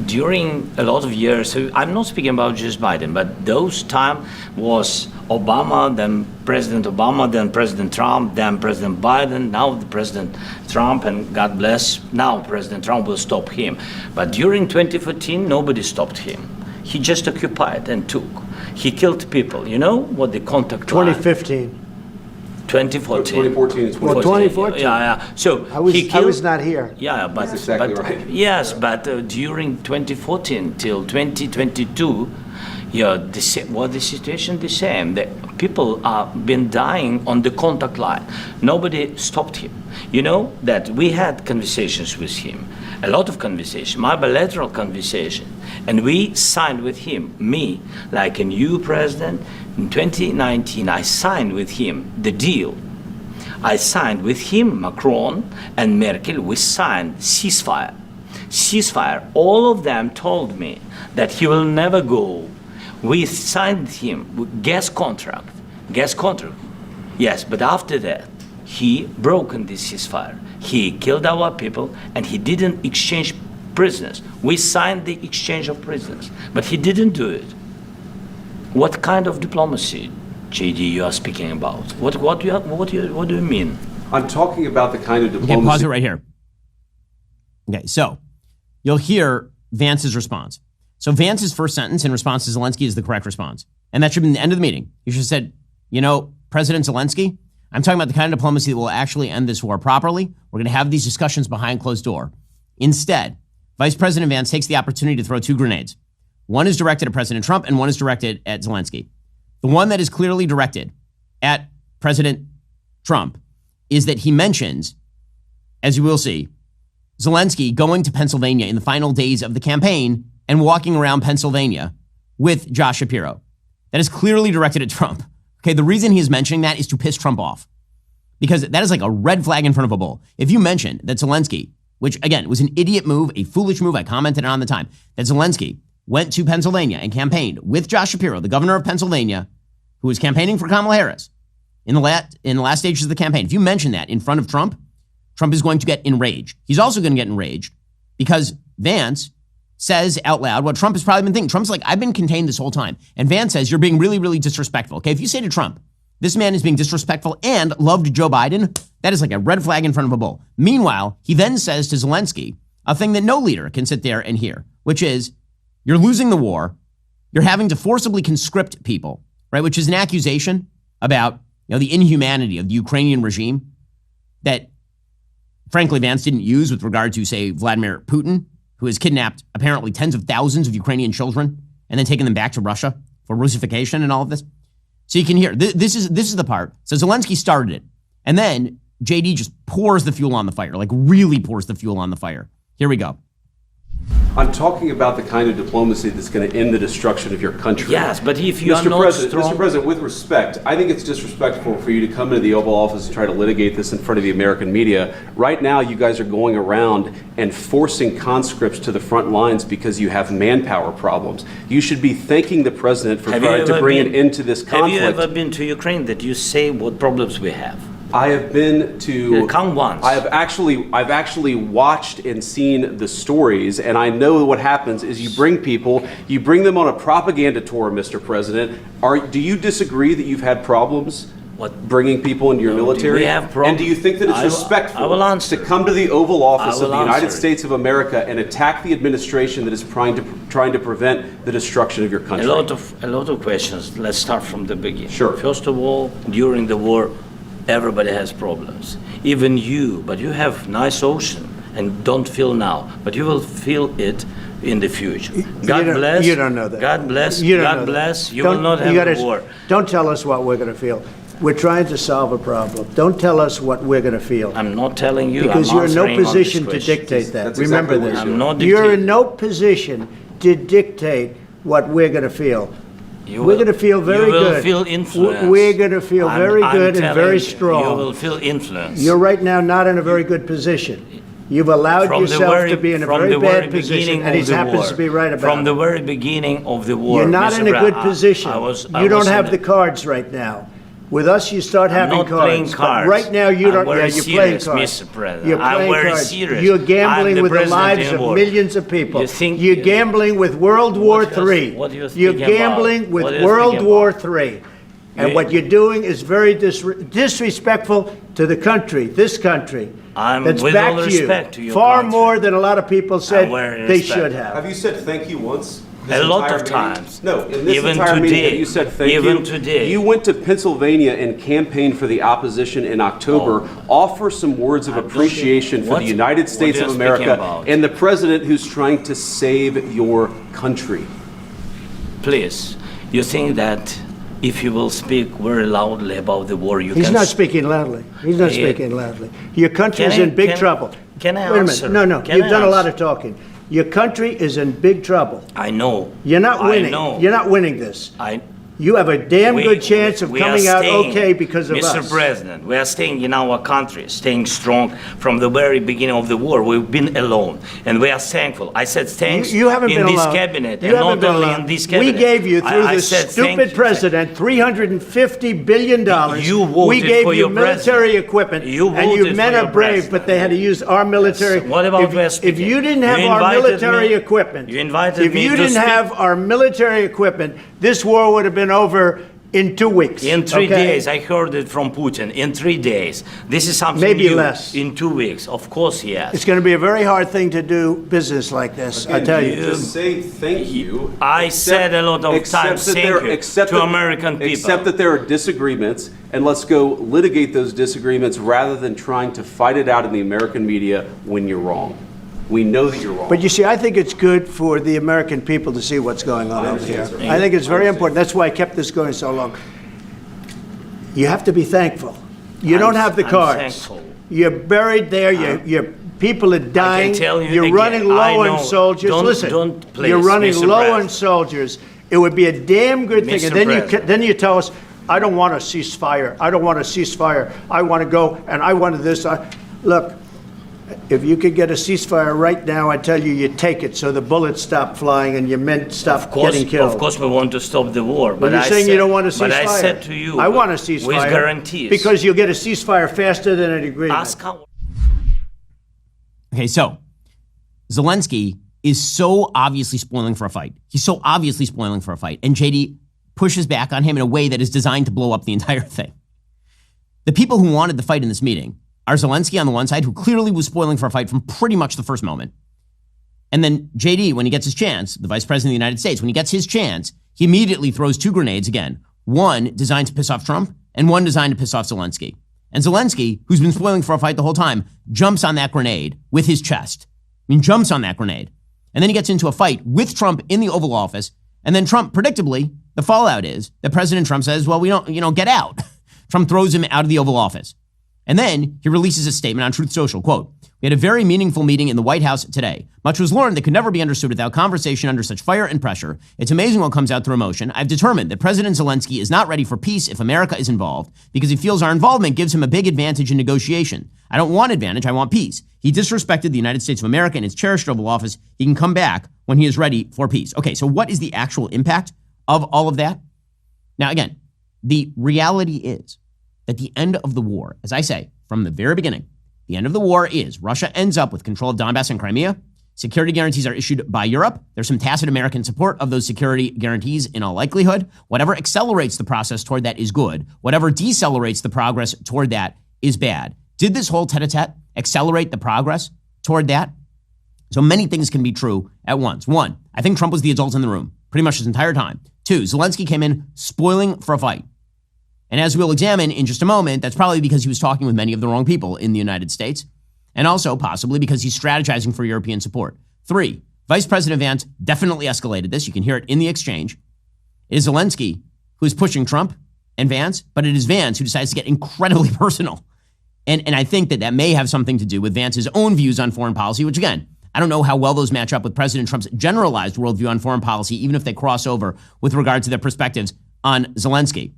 during a lot of years, so I'm not speaking about just Biden, but those time was Obama, then President Obama, then President Trump, then President Biden, now the President Trump, and God bless, now President Trump will stop him. But during 2014, nobody stopped him. He just occupied and took. He killed people. You know what the contact 2015. 2014. 2014 is Well, 2014. Yeah. So I was he killed, not here. Yeah, but That's exactly but, right. Yes, but during 2014 till 2022, yeah, the situation the same. The people have been dying on the contact line. Nobody stopped him. You know that we had conversations with him, a lot of conversation, my bilateral conversation, and we signed with him, me, like a new president. In 2019, I signed with him the deal. I signed with him, Macron and Merkel, we signed ceasefire. Ceasefire. All of them told me that he will never go. We signed him with gas contract. Yes, but after that, he broken this ceasefire. He killed our people, and he didn't exchange prisoners. We signed the exchange of prisoners, but he didn't do it. What kind of diplomacy, JD, you are speaking about? What do you mean? I'm talking about the kind of diplomacy. Okay, pause it right here. Okay, so you'll hear Vance's response. So Vance's first sentence in response to Zelensky is the correct response. And that should be the end of the meeting. You should have said, you know, President Zelensky, I'm talking about the kind of diplomacy that will actually end this war properly. We're going to have these discussions behind closed door. Instead, Vice President Vance takes the opportunity to throw two grenades. One is directed at President Trump and one is directed at Zelensky. The one that is clearly directed at President Trump is that he mentions, as you will see, Zelensky going to Pennsylvania in the final days of the campaign and walking around Pennsylvania with Josh Shapiro. That is clearly directed at Trump. Okay, the reason he is mentioning that is to piss Trump off, because that is like a red flag in front of a bull. If you mention that Zelensky, which again was an idiot move, a foolish move, I commented on the time, that Zelensky went to Pennsylvania and campaigned with Josh Shapiro, the governor of Pennsylvania, who was campaigning for Kamala Harris in the last stages of the campaign. If you mention that in front of Trump, Trump is going to get enraged. He's also going to get enraged because Vance says out loud what Trump has probably been thinking. Trump's like, I've been contained this whole time. And Vance says, you're being really, really disrespectful. Okay, if you say to Trump, this man is being disrespectful and loved Joe Biden, that is like a red flag in front of a bull. Meanwhile, he then says to Zelensky a thing that no leader can sit there and hear, which is, you're losing the war. You're having to forcibly conscript people, right? Which is an accusation about, you know, the inhumanity of the Ukrainian regime that, frankly, Vance didn't use with regard to, say, Vladimir Putin, who has kidnapped apparently tens of thousands of Ukrainian children and then taken them back to Russia for Russification and all of this. So you can hear, this is the part. So Zelensky started it. And then JD just pours the fuel on the fire, like really pours the fuel on the fire. Here we go. I'm talking about the kind of diplomacy that's going to end the destruction of your country. Yes, but if you are not strong... Mr. President, with respect, I think it's disrespectful for you to come into the Oval Office and try to litigate this in front of the American media. Right now, you guys are going around and forcing conscripts to the front lines because you have manpower problems. You should be thanking the President for trying to bring an end to this conflict. Have you ever been to Ukraine that you say what problems we have? I have been to. Come once. I've actually watched and seen the stories, and I know what happens is you bring them on a propaganda tour, Mr. President. Do you disagree that you've had problems bringing people into your military? We have problems. And do you think that it's respectful to come to the Oval Office of the United States of America and attack the administration that is trying to prevent the destruction of your country? A lot of questions. Let's start from the beginning. Sure. First of all, during the war, everybody has problems, even you, but you have nice ocean and don't feel now, but you will feel it in the future. God bless. You don't know that. God bless. You don't God know bless. that. You will not have a war. Don't tell us what we're going to feel. We're trying to solve a problem. Don't tell us what we're going to feel. I'm not telling you. Because I'm you're in no answering on position this to question. dictate that. That's Remember exactly this. what I'm not You're dictating. in no position to dictate what we're going to feel. You We're will- going to feel very You will good. feel influence. We're going to feel very I'm good and telling very you, strong. You will feel influence. You're right now not in a very good position. You've allowed From the yourself very- to be in a from very the very bad position, beginning and he of the happens war. to be right about From the it. very beginning of the war. You're not Mr. in a good Brown, position. I You don't was have in the cards right now. With us, you start having not cards. playing But cards. right now, you I'm don't. very Yeah, you're playing serious, cards. Mr. President. You're I'm playing very cards. serious. You're I'm gambling the with the president lives in of war. millions of people. You think- You're gambling with World War III. what do you think You're about? gambling with What do you World think War about? III. And You- what you're doing is very disrespectful to the country, this country. I'm that's with back all respect to your far country. more than a lot of people said very they respect. should have. Have you said thank you once? A lot entire of meeting? times. No, in this Even entire meeting, today. have you said thank you? Even today. You went to Pennsylvania and campaigned for the opposition in October. Offer some words of appreciation for the United States what of are you speaking America about? and the president who's trying to save your country. Please, you think that if you will speak very loudly about the war, you He's can... not speaking loudly. He's not Yeah. speaking loudly. Your country is Can I- in big can- trouble. can I Wait a answer? minute. No. Can You've I done a lot answer? of talking. Your country is in big trouble. I know. You're not winning. I know. You're not winning this. you have a damn good chance of we are coming out staying, okay because of Mr. us. President, we are staying in our country, staying strong from the very beginning of the war. We've been alone, and we are thankful. I said thanks You haven't in been this alone. cabinet, You and haven't not been only alone. in this cabinet. We gave you, through I this said thank stupid you. president, $350 billion. You voted we gave for you your military president. equipment, You and you voted men for are your brave, president. but they had to use our military. What about if, West if you didn't have You our invited military me- equipment, you invited if me you to didn't speak- have our military equipment, this war would have been over in 2 weeks. In 3 okay? days, I heard it from Putin. In 3 days, this is something Maybe new. less. In 2 weeks, of course, yes. It's going to be a very hard thing to do business like this, I tell you. Just say thank you. I said a lot of Except times that thank there- you except to that- American people. Except that there are disagreements, and let's go litigate those disagreements rather than trying to fight it out in the American media when you're wrong. We know that you're wrong. But you see, I think it's good for the American people to see what's going on over here. I think it's very important. That's why I kept this going so long. You have to be thankful. You don't have the I'm cards. thankful. You're buried there. Your people are dying. tell you You're again, running I low know. on soldiers. Don't- Listen, don't please, you're running Mr. low President. on soldiers. It would be a damn good thing. Mr. And then President. then you tell us, I don't want a ceasefire. I don't want a ceasefire. I want to go and I want this. Look, if you could get a ceasefire right now, I tell you, you take it so the bullets stop flying and your men stop getting killed. Of course, we want to stop the war. But you're saying you don't want a ceasefire. But I said to you, I want a ceasefire. with guarantees. Because you'll get a ceasefire faster than an agreement. Ask how. Okay, so Zelensky is so obviously spoiling for a fight. He's so obviously spoiling for a fight. And JD pushes back on him in a way that is designed to blow up the entire thing. The people who wanted the fight in this meeting are Zelensky on the one side, who clearly was spoiling for a fight from pretty much the first moment. And then JD, when he gets his chance, the Vice President of the United States, when he gets his chance, he immediately throws 2 grenades again. One designed to piss off Trump and one designed to piss off Zelensky. And Zelensky, who's been spoiling for a fight the whole time, jumps on that grenade with his chest. I mean, jumps on that grenade. And then he gets into a fight with Trump in the Oval Office. And then Trump, predictably, the fallout is that President Trump says, well, we don't, get out. Trump throws him out of the Oval Office. And then he releases a statement on Truth Social, quote, "We had a very meaningful meeting in the White House today. Much was learned that could never be understood without conversation under such fire and pressure. It's amazing what comes out through emotion. I've determined that President Zelensky is not ready for peace if America is involved because he feels our involvement gives him a big advantage in negotiation. I don't want advantage, I want peace. He disrespected the United States of America and its cherished Oval Office. He can come back when he is ready for peace." Okay, so what is the actual impact of all of that? Now, again, the reality is that the end of the war, as I say, from the very beginning, the end of the war is Russia ends up with control of Donbass and Crimea. Security guarantees are issued by Europe. There's some tacit American support of those security guarantees in all likelihood. Whatever accelerates the process toward that is good. Whatever decelerates the progress toward that is bad. Did this whole tete-a-tete accelerate the progress toward that? So many things can be true at once. 1, I think Trump was the adult in the room pretty much his entire time. 2, Zelensky came in spoiling for a fight. And as we'll examine in just a moment, that's probably because he was talking with many of the wrong people in the United States, and also possibly because he's strategizing for European support. 3, Vice President Vance definitely escalated this. You can hear it in the exchange. It is Zelensky who is pushing Trump and Vance, but it is Vance who decides to get incredibly personal. And I think that may have something to do with Vance's own views on foreign policy, which again, I don't know how well those match up with President Trump's generalized worldview on foreign policy, even if they cross over with regard to their perspectives on Zelensky.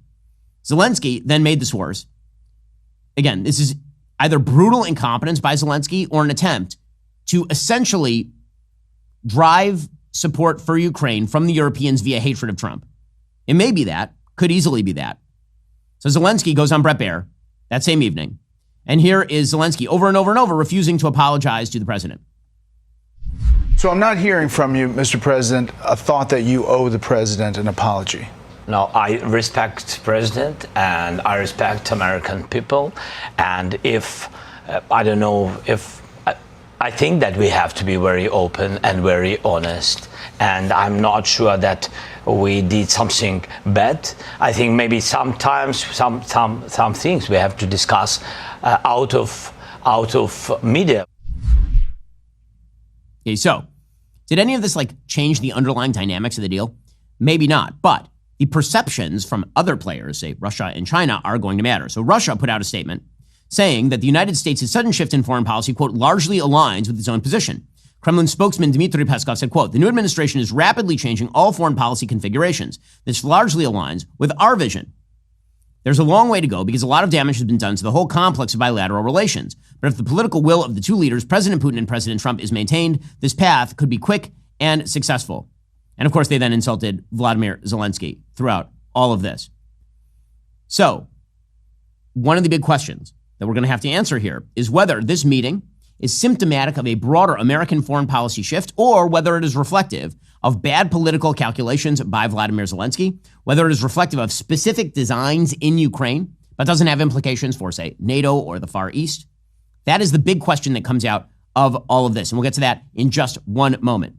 Zelensky then made this worse. Again, this is either brutal incompetence by Zelensky or an attempt to essentially drive support for Ukraine from the Europeans via hatred of Trump. It may be that, could easily be that. So Zelensky goes on Bret Baier that same evening. And here is Zelensky over and over and over refusing to apologize to the president. So I'm not hearing from you, Mr. President, a thought that you owe the president an apology. No, I respect President and I respect American people. And if, I think that we have to be very open and very honest. And I'm not sure that we did something bad. I think maybe sometimes some things we have to discuss out of media. Okay, so did any of this change the underlying dynamics of the deal? Maybe not, but the perceptions from other players, say Russia and China, are going to matter. So Russia put out a statement saying that the United States' sudden shift in foreign policy, quote, largely aligns with its own position. Kremlin spokesman Dmitry Peskov said, quote, "The new administration is rapidly changing all foreign policy configurations. This largely aligns with our vision. There's a long way to go because a lot of damage has been done to the whole complex of bilateral relations. But if the political will of the two leaders, President Putin and President Trump, is maintained, this path could be quick and successful." And of course, they then insulted Vladimir Zelenskyy throughout all of this. So, one of the big questions that we're going to have to answer here is whether this meeting is symptomatic of a broader American foreign policy shift, or whether it is reflective of bad political calculations by Vladimir Zelenskyy, whether it is reflective of specific designs in Ukraine, but doesn't have implications for, say, NATO or the Far East. That is the big question that comes out of all of this. And we'll get to that in just one moment.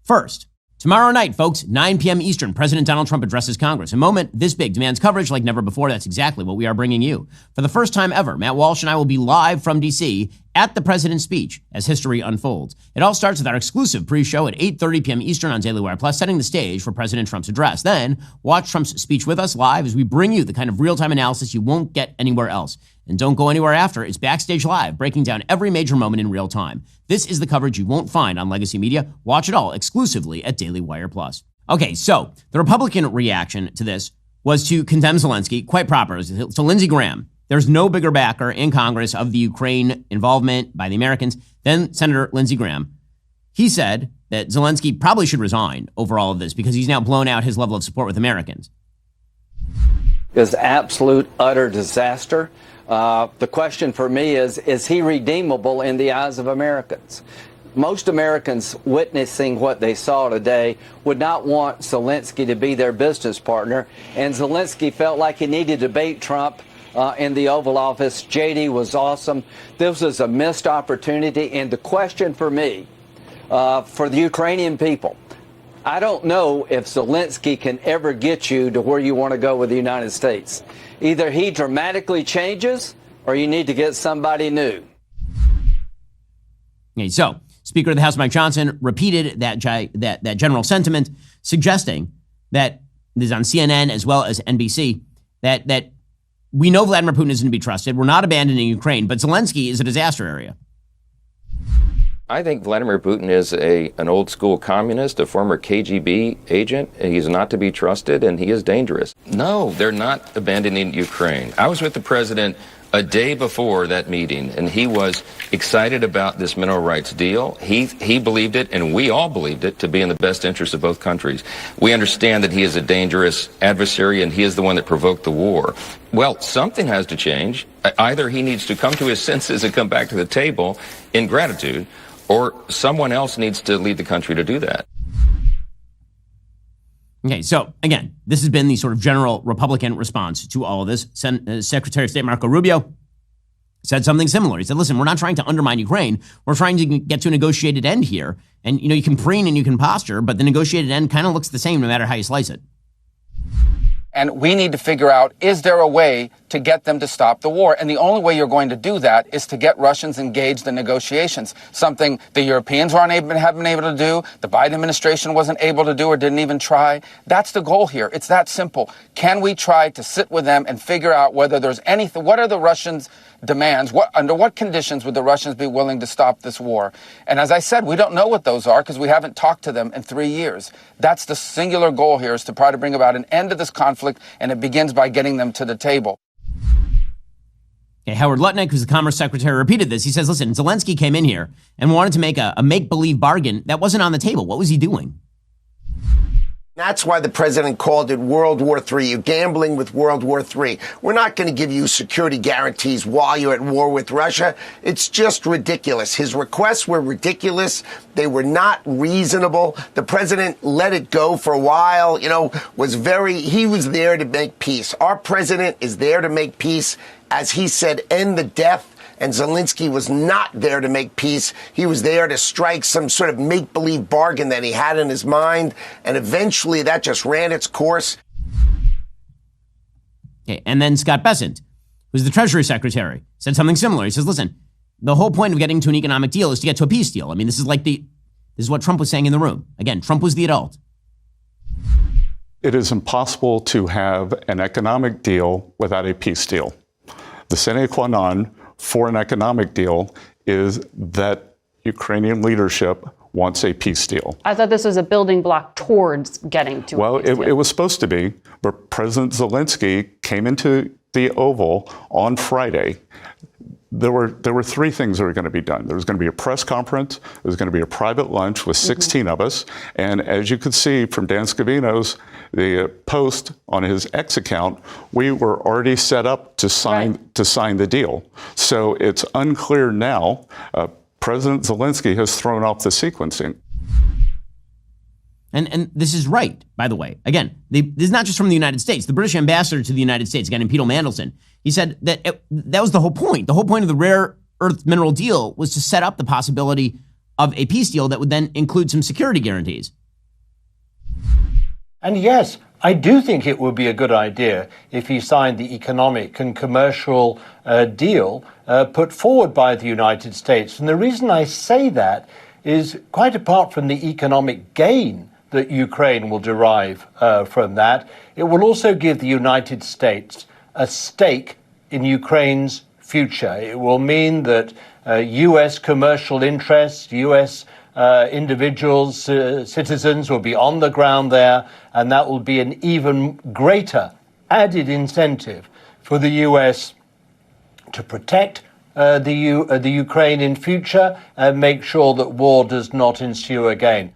First, tomorrow night, folks, 9 p.m. Eastern, President Donald Trump addresses Congress. A moment this big demands coverage like never before. That's exactly what we are bringing you. For the first time ever, Matt Walsh and I will be live from D.C. at the president's speech as history unfolds. It all starts with our exclusive pre-show at 8:30 p.m. Eastern on Daily Wire Plus, setting the stage for President Trump's address. Then, watch Trump's speech with us live as we bring you the kind of real-time analysis you won't get anywhere else. And don't go anywhere after. It's Backstage Live, breaking down every major moment in real time. This is the coverage you won't find on legacy media. Watch it all exclusively at Daily Wire Plus. Okay, so the Republican reaction to this was to condemn Zelenskyy, quite proper. So Lindsey Graham, there's no bigger backer in Congress of the Ukraine involvement by the Americans than Senator Lindsey Graham. He said that Zelenskyy probably should resign over all of this because he's now blown out his level of support with Americans. Is absolute, utter disaster. The question for me is he redeemable in the eyes of Americans? Most Americans witnessing what they saw today would not want Zelenskyy to be their business partner, and Zelenskyy felt like he needed to bait Trump in the Oval Office. JD was awesome. This was a missed opportunity, and the question for me, for the Ukrainian people, I don't know if Zelenskyy can ever get you to where you want to go with the United States. Either he dramatically changes or you need to get somebody new. Okay, so Speaker of the House Mike Johnson repeated that general sentiment, suggesting that this is on CNN as well as NBC, that we know Vladimir Putin isn't to be trusted. We're not abandoning Ukraine, but Zelenskyy is a disaster area. I think Vladimir Putin is an old school communist, a former KGB agent. He's not to be trusted, and he is dangerous. No, they're not abandoning Ukraine. I was with the president a day before that meeting, and he was excited about this mineral rights deal. He believed it, and we all believed it, to be in the best interest of both countries. We understand that he is a dangerous adversary, and he is the one that provoked the war. Well, something has to change. Either he needs to come to his senses and come back to the table in gratitude, or someone else needs to lead the country to do that. Okay, so again, this has been the sort of general Republican response to all of this. Secretary of State Marco Rubio said something similar. He said, listen, we're not trying to undermine Ukraine. We're trying to get to a negotiated end here. And, you can preen and you can posture, but the negotiated end kind of looks the same no matter how you slice it. And we need to figure out, is there a way to get them to stop the war? And the only way you're going to do that is to get Russians engaged in negotiations, something the Europeans haven't been able to do, the Biden administration wasn't able to do or didn't even try. That's the goal here. It's that simple. Can we try to sit with them and figure out whether there's anything, what are the Russians' demands? Under what conditions would the Russians be willing to stop this war? And as I said, we don't know what those are because we haven't talked to them in 3 years. That's the singular goal here, is to try to bring about an end to this conflict, and it begins by getting them to the table. Okay, Howard Lutnick, who's the Commerce Secretary, repeated this. He says, listen, Zelenskyy came in here and wanted to make a make-believe bargain that wasn't on the table. What was he doing? That's why the president called it World War III. You're gambling with World War III. We're not going to give you security guarantees while you're at war with Russia. It's just ridiculous. His requests were ridiculous. They were not reasonable. The president let it go for a while, he was there to make peace. Our president is there to make peace. As he said, end the death. And Zelenskyy was not there to make peace. He was there to strike some sort of make-believe bargain that he had in his mind. And eventually that just ran its course. Okay, and then Scott Bessent, who's the Treasury Secretary, said something similar. He says, listen, the whole point of getting to an economic deal is to get to a peace deal. I mean, this is what Trump was saying in the room. Again, Trump was the adult. It is impossible to have an economic deal without a peace deal. The sine qua non for an economic deal is that Ukrainian leadership wants a peace deal. I thought this was a building block towards getting to Well, a peace deal. it was supposed to be, but President Zelenskyy came into the Oval on Friday. There were three things that were going to be done. There was going to be a press conference. There was going to be a private lunch with 16 of us. And as you could see from Dan Scavino's the post on his X account, we were already set up to sign the deal. So it's unclear now. President Zelenskyy has thrown off the sequencing. And this is right, by the way. Again, this is not just from the United States. The British ambassador to the United States, a guy named Peter Mandelson, he said that that was the whole point. The whole point of the rare earth mineral deal was to set up the possibility of a peace deal that would then include some security guarantees. And yes, I do think it would be a good idea if he signed the economic and commercial deal put forward by the United States. And the reason I say that is quite apart from the economic gain that Ukraine will derive from that, it will also give the United States a stake in Ukraine's future. It will mean that U.S. commercial interests, U.S. Individuals, citizens will be on the ground there, and that will be an even greater added incentive for the U.S. to protect the Ukraine in future and make sure that war does not ensue again.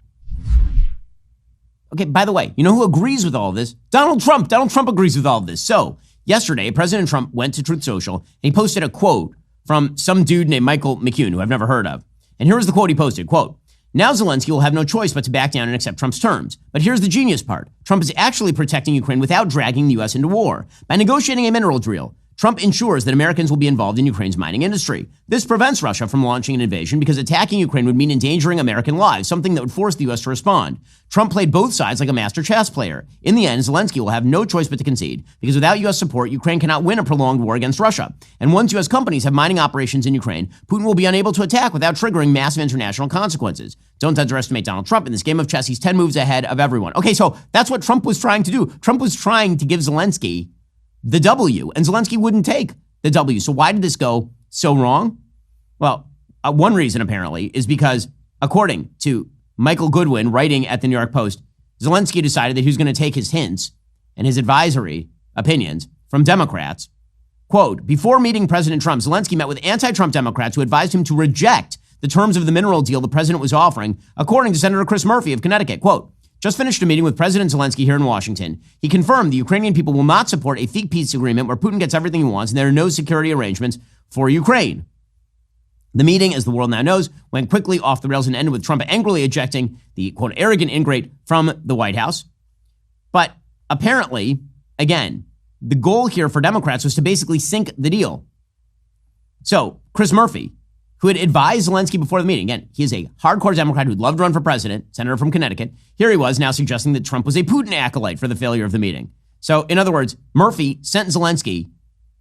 Okay, by the way, you know who agrees with all of this? Donald Trump. Donald Trump agrees with all of this. So yesterday, President Trump went to Truth Social and he posted a quote from some dude named Michael McCune, who I've never heard of. And here was the quote he posted, quote, "Now Zelenskyy will have no choice but to back down and accept Trump's terms. But here's the genius part. Trump is actually protecting Ukraine without dragging the U.S. into war. By negotiating a mineral deal, Trump ensures that Americans will be involved in Ukraine's mining industry. This prevents Russia from launching an invasion because attacking Ukraine would mean endangering American lives, something that would force the U.S. to respond. Trump played both sides like a master chess player. In the end, Zelenskyy will have no choice but to concede because without U.S. support, Ukraine cannot win a prolonged war against Russia. And once U.S. companies have mining operations in Ukraine, Putin will be unable to attack without triggering massive international consequences. Don't underestimate Donald Trump. In this game of chess, he's 10 moves ahead of everyone." Okay, so that's what Trump was trying to do. Trump was trying to give Zelenskyy the W, and Zelenskyy wouldn't take the W. So why did this go so wrong? Well, one reason apparently is because, according to Michael Goodwin writing at the New York Post, Zelenskyy decided that he was going to take his hints and his advisory opinions from Democrats. Quote, "Before meeting President Trump, Zelenskyy met with anti-Trump Democrats who advised him to reject the terms of the mineral deal the president was offering, according to Senator Chris Murphy of Connecticut. Quote, just finished a meeting with President Zelenskyy here in Washington. He confirmed the Ukrainian people will not support a fake peace agreement where Putin gets everything he wants and there are no security arrangements for Ukraine. The meeting, as the world now knows, went quickly off the rails and ended with Trump angrily ejecting the, quote, arrogant ingrate from the White House. But apparently, again, the goal here for Democrats was to basically sink the deal. So Chris Murphy, who had advised Zelenskyy before the meeting. Again, he is a hardcore Democrat who'd love to run for president, senator from Connecticut. Here he was now suggesting that Trump was a Putin acolyte for the failure of the meeting. So in other words, Murphy sent Zelenskyy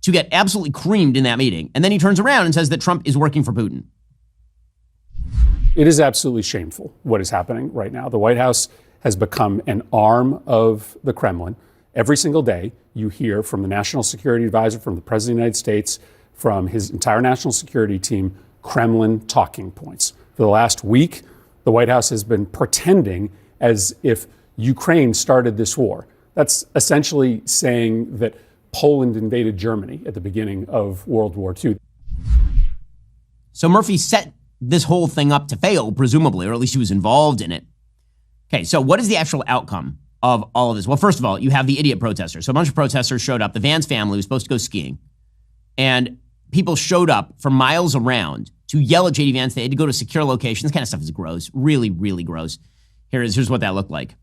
to get absolutely creamed in that meeting. And then he turns around and says that Trump is working for Putin. It is absolutely shameful what is happening right now. The White House has become an arm of the Kremlin. Every single day you hear from the National Security Advisor, from the President of the United States, from his entire national security team, Kremlin talking points. For the last week, the White House has been pretending as if Ukraine started this war. That's essentially saying that Poland invaded Germany at the beginning of World War II. So Murphy set this whole thing up to fail, presumably, or at least he was involved in it. Okay, so what is the actual outcome of all of this? Well, first of all, you have the idiot protesters. So a bunch of protesters showed up. The Vance family was supposed to go skiing. And people showed up from miles around to yell at J.D. Vance. They had to go to a secure location. This kind of stuff is gross. Really, really gross. Here's what that looked like.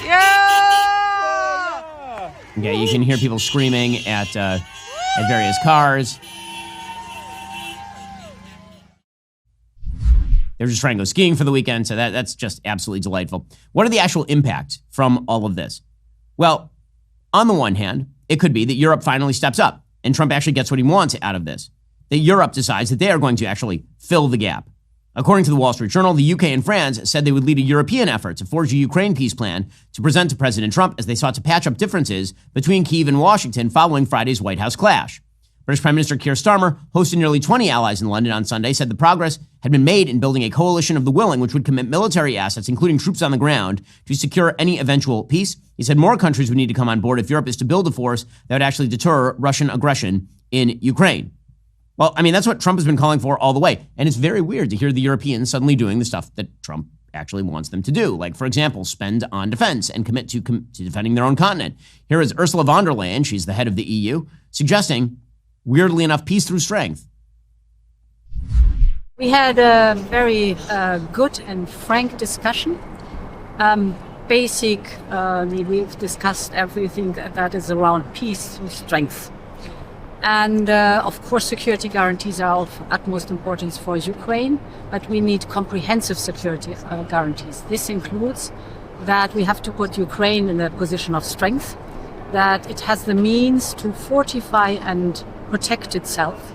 Yeah! Okay, you can hear people screaming at various cars. They're just trying to go skiing for the weekend, so that's just absolutely delightful. What are the actual impacts from all of this? Well, on the one hand, it could be that Europe finally steps up and Trump actually gets what he wants out of this. That Europe decides that they are going to actually fill the gap. According to the Wall Street Journal, the UK and France said they would lead a European effort to forge a Ukraine peace plan to present to President Trump as they sought to patch up differences between Kyiv and Washington following Friday's White House clash. British Prime Minister Keir Starmer, hosting nearly 20 allies in London on Sunday, said the progress had been made in building a coalition of the willing, which would commit military assets, including troops on the ground, to secure any eventual peace. He said more countries would need to come on board if Europe is to build a force that would actually deter Russian aggression in Ukraine. Well, I mean, that's what Trump has been calling for all the way. And it's very weird to hear the Europeans suddenly doing the stuff that Trump actually wants them to do. Like, for example, spend on defense and commit to defending their own continent. Here is Ursula von der Leyen, she's the head of the EU, suggesting, weirdly enough, peace through strength. We had a very good and frank discussion. We've discussed everything that is around peace through strength. And of course, security guarantees are of utmost importance for Ukraine, but we need comprehensive security guarantees. This includes that we have to put Ukraine in a position of strength, that it has the means to fortify and protect itself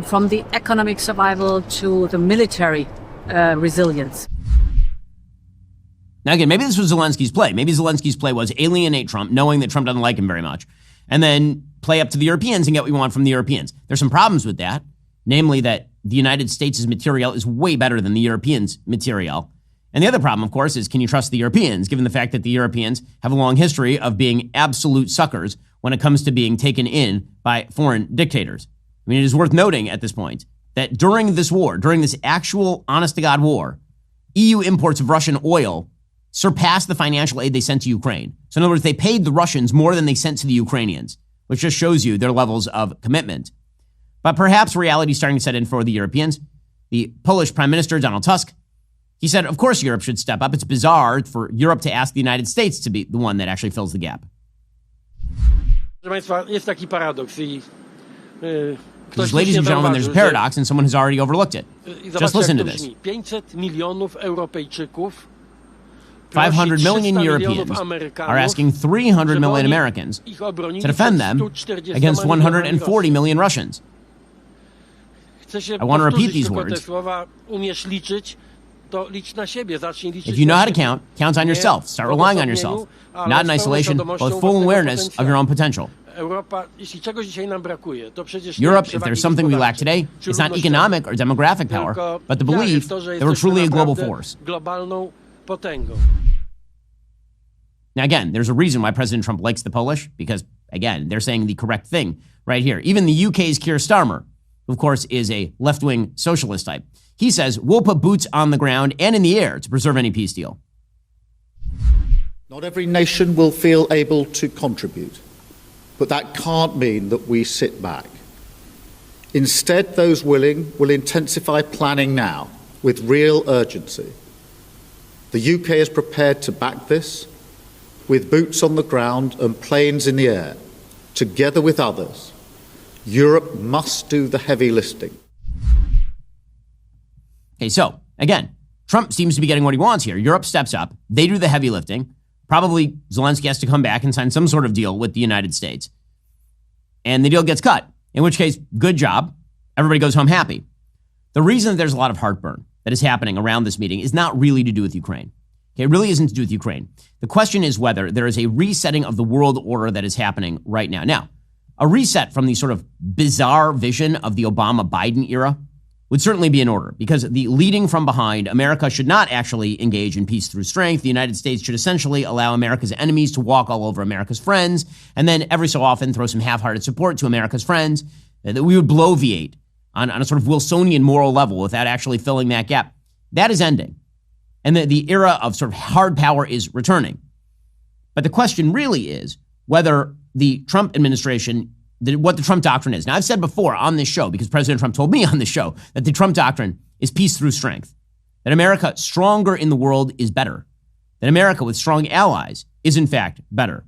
from the economic survival to the military resilience. Now, again, maybe this was Zelensky's play. Maybe Zelensky's play was alienate Trump, knowing that Trump doesn't like him very much, and then play up to the Europeans and get what we want from the Europeans. There's some problems with that, namely that the United States' material is way better than the Europeans' material. And the other problem, of course, is can you trust the Europeans, given the fact that the Europeans have a long history of being absolute suckers when it comes to being taken in by foreign dictators. I mean, it is worth noting at this point that during this war, during this actual honest-to-God war, EU imports of Russian oil surpassed the financial aid they sent to Ukraine. So in other words, they paid the Russians more than they sent to the Ukrainians, which just shows you their levels of commitment. But perhaps reality is starting to set in for the Europeans. The Polish Prime Minister, Donald Tusk, he said, of course, Europe should step up. It's bizarre for Europe to ask the United States to be the one that actually fills the gap. Proszę Państwa, jest taki paradoks i Because, ladies and gentlemen, there's a paradox and someone has already overlooked it. Just listen to this. 500 milionów Europejczyków 500 million Europeans are asking 300 million Americans to defend them against 140 million Russians. I want to repeat these words. If you know how to count, count on yourself. Start relying on yourself. Not in isolation, but with full awareness of your own potential. Europe, if there's something we lack today, it's not economic or demographic power, but the belief that we're truly a global force. Now, again, there's a reason why President Trump likes the Polish, because, again, they're saying the correct thing right here. Even the UK's Keir Starmer, who, of course, is a left-wing socialist type, he says, we'll put boots on the ground and in the air to preserve any peace deal. Not every nation will feel able to contribute, but that can't mean that we sit back. Instead, those willing will intensify planning now with real urgency. The UK is prepared to back this with boots on the ground and planes in the air. Together with others, Europe must do the heavy lifting. Okay, so, again, Trump seems to be getting what he wants here. Europe steps up. They do the heavy lifting. Probably Zelenskyy has to come back and sign some sort of deal with the United States. And the deal gets cut, in which case, good job. Everybody goes home happy. The reason that there's a lot of heartburn that is happening around this meeting is not really to do with Ukraine. Okay, it really isn't to do with Ukraine. The question is whether there is a resetting of the world order that is happening right now. Now, a reset from the sort of bizarre vision of the Obama-Biden era would certainly be in order, because the leading from behind, America should not actually engage in peace through strength. The United States should essentially allow America's enemies to walk all over America's friends, and then every so often throw some half-hearted support to America's friends, that we would bloviate on a sort of Wilsonian moral level without actually filling that gap. That is ending. And the era of sort of hard power is returning. But the question really is whether the Trump administration, what the Trump Doctrine is. Now, I've said before on this show, because President Trump told me on this show, that the Trump Doctrine is peace through strength. That America stronger in the world is better. That America with strong allies is, in fact, better.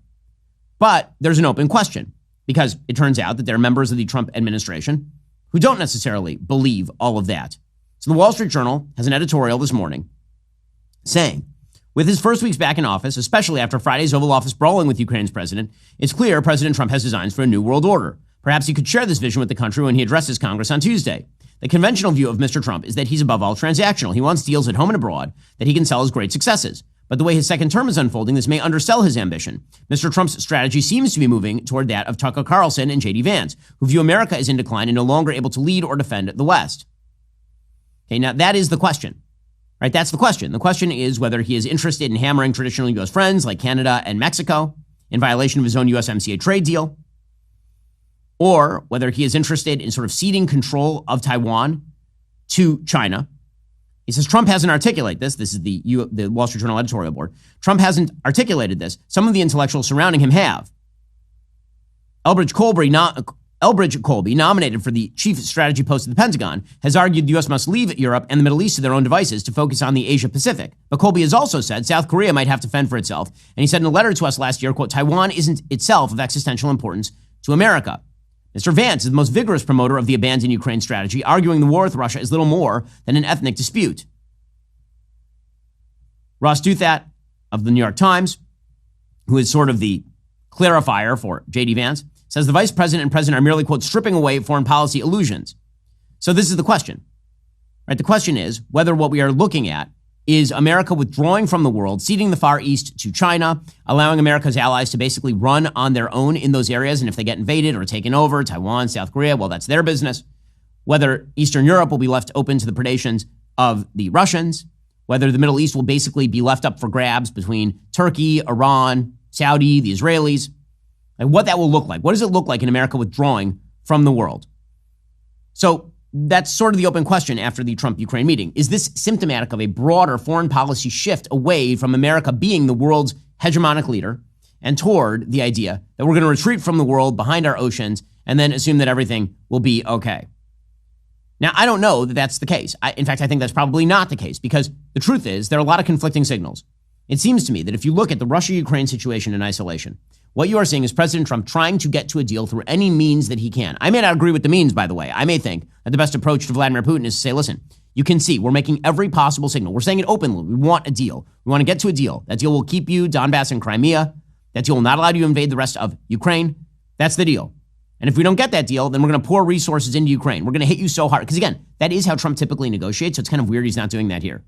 But there's an open question, because it turns out that there are members of the Trump administration who don't necessarily believe all of that. So the Wall Street Journal has an editorial this morning saying, with his first weeks back in office, especially after Friday's Oval Office brawling with Ukraine's president, it's clear President Trump has designs for a new world order. Perhaps he could share this vision with the country when he addresses Congress on Tuesday. The conventional view of Mr. Trump is that he's above all transactional. He wants deals at home and abroad that he can sell as great successes. But the way his second term is unfolding, this may undersell his ambition. Mr. Trump's strategy seems to be moving toward that of Tucker Carlson and J.D. Vance, who view America as in decline and no longer able to lead or defend the West. Okay, now that is the question, right? That's the question. The question is whether he is interested in hammering traditional U.S. friends like Canada and Mexico in violation of his own USMCA trade deal, or whether he is interested in sort of ceding control of Taiwan to China. He says Trump hasn't articulated this. This is the Wall Street Journal editorial board. Trump hasn't articulated this. Some of the intellectuals surrounding him have. Elbridge Colby, nominated for the chief strategy post at the Pentagon, has argued the U.S. must leave Europe and the Middle East to their own devices to focus on the Asia-Pacific. But Colby has also said South Korea might have to fend for itself. And he said in a letter to us last year, quote, Taiwan isn't itself of existential importance to America. Mr. Vance is the most vigorous promoter of the abandoned Ukraine strategy, arguing the war with Russia is little more than an ethnic dispute. Ross Douthat of the New York Times, who is sort of the clarifier for J.D. Vance, says the vice president and president are merely, quote, stripping away foreign policy illusions. So this is the question, right? The question is whether what we are looking at is America withdrawing from the world, ceding the Far East to China, allowing America's allies to basically run on their own in those areas. And if they get invaded or taken over, Taiwan, South Korea, well, that's their business. Whether Eastern Europe will be left open to the predations of the Russians, whether the Middle East will basically be left up for grabs between Turkey, Iran, Saudi, the Israelis, and what that will look like. What does it look like in America withdrawing from the world? So that's sort of the open question after the Trump-Ukraine meeting. Is this symptomatic of a broader foreign policy shift away from America being the world's hegemonic leader and toward the idea that we're going to retreat from the world behind our oceans and then assume that everything will be okay? Now, I don't know that that's the case. In fact, I think that's probably not the case because the truth is there are a lot of conflicting signals. It seems to me that if you look at the Russia-Ukraine situation in isolation, what you are seeing is President Trump trying to get to a deal through any means that he can. I may not agree with the means, by the way. I may think that the best approach to Vladimir Putin is to say, listen, you can see we're making every possible signal. We're saying it openly. We want a deal. We want to get to a deal. That deal will keep you Donbass and Crimea. That deal will not allow you to invade the rest of Ukraine. That's the deal. And if we don't get that deal, then we're going to pour resources into Ukraine. We're going to hit you so hard. Because again, that is how Trump typically negotiates. So it's kind of weird he's not doing that here.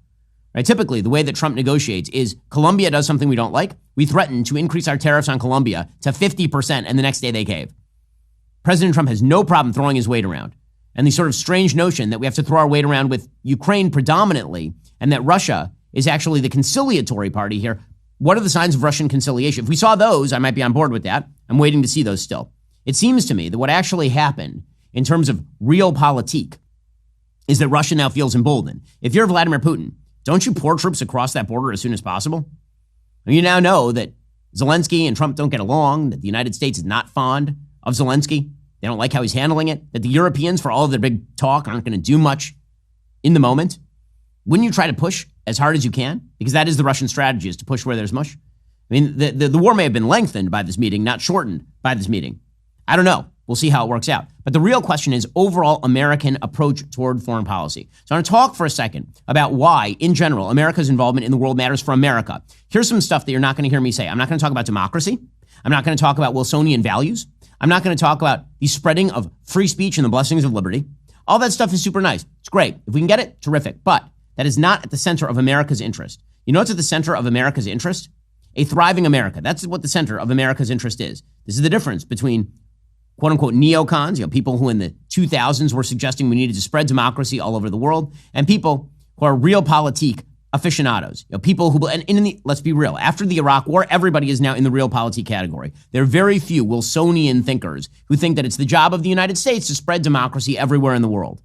Right? Typically, the way that Trump negotiates is Colombia does something we don't like. We threaten to increase our tariffs on Colombia to 50%, and the next day they cave. President Trump has no problem throwing his weight around. And the sort of strange notion that we have to throw our weight around with Ukraine predominantly, and that Russia is actually the conciliatory party here. What are the signs of Russian conciliation? If we saw those, I might be on board with that. I'm waiting to see those still. It seems to me that what actually happened in terms of realpolitik is that Russia now feels emboldened. If you're Vladimir Putin, don't you pour troops across that border as soon as possible? You now know that Zelensky and Trump don't get along, that the United States is not fond of Zelensky. They don't like how he's handling it, that the Europeans, for all of their big talk, aren't going to do much in the moment. Wouldn't you try to push as hard as you can? Because that is the Russian strategy, is to push where there's mush. I mean, the war may have been lengthened by this meeting, not shortened by this meeting. I don't know. We'll see how it works out. But the real question is overall American approach toward foreign policy. So I want to talk for a second about why, in general, America's involvement in the world matters for America. Here's some stuff that you're not going to hear me say. I'm not going to talk about democracy. I'm not going to talk about Wilsonian values. I'm not going to talk about the spreading of free speech and the blessings of liberty. All that stuff is super nice. It's great. If we can get it, terrific. But that is not at the center of America's interest. You know what's at the center of America's interest? A thriving America. That's what the center of America's interest is. This is the difference between quote unquote neocons, people who in the 2000s were suggesting we needed to spread democracy all over the world, and people who are realpolitik aficionados, people who, let's be real, after the Iraq War, everybody is now in the realpolitik category. There are very few Wilsonian thinkers who think that it's the job of the United States to spread democracy everywhere in the world.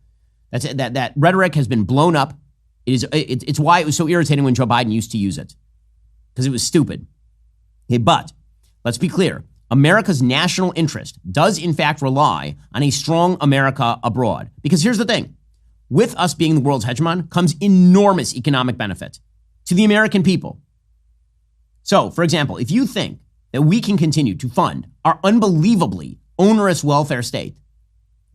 That rhetoric has been blown up. It's why it was so irritating when Joe Biden used to use it, because it was stupid. Okay, but let's be clear. America's national interest does, in fact, rely on a strong America abroad. Because here's the thing. With us being the world's hegemon comes enormous economic benefit to the American people. So, for example, if you think that we can continue to fund our unbelievably onerous welfare state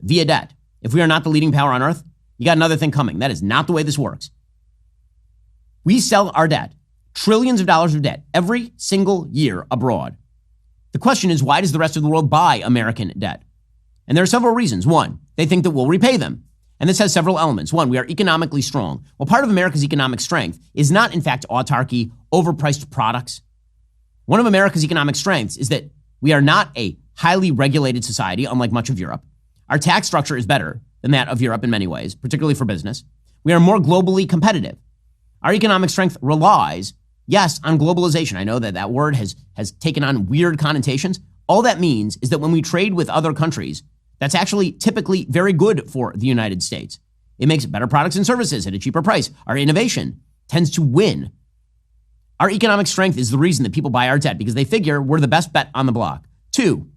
via debt, if we are not the leading power on earth, you got another thing coming. That is not the way this works. We sell our debt, trillions of dollars of debt, every single year abroad. The question is, why does the rest of the world buy American debt? And there are several reasons. One, they think that we'll repay them. And this has several elements. One, we are economically strong. Well, part of America's economic strength is not, in fact, autarky overpriced products. One of America's economic strengths is that we are not a highly regulated society, unlike much of Europe. Our tax structure is better than that of Europe in many ways, particularly for business. We are more globally competitive. Our economic strength relies, yes, on globalization. I know that that word has taken on weird connotations. All that means is that when we trade with other countries, that's actually typically very good for the United States. It makes better products and services at a cheaper price. Our innovation tends to win. Our economic strength is the reason that people buy our debt, because they figure we're the best bet on the block. 2,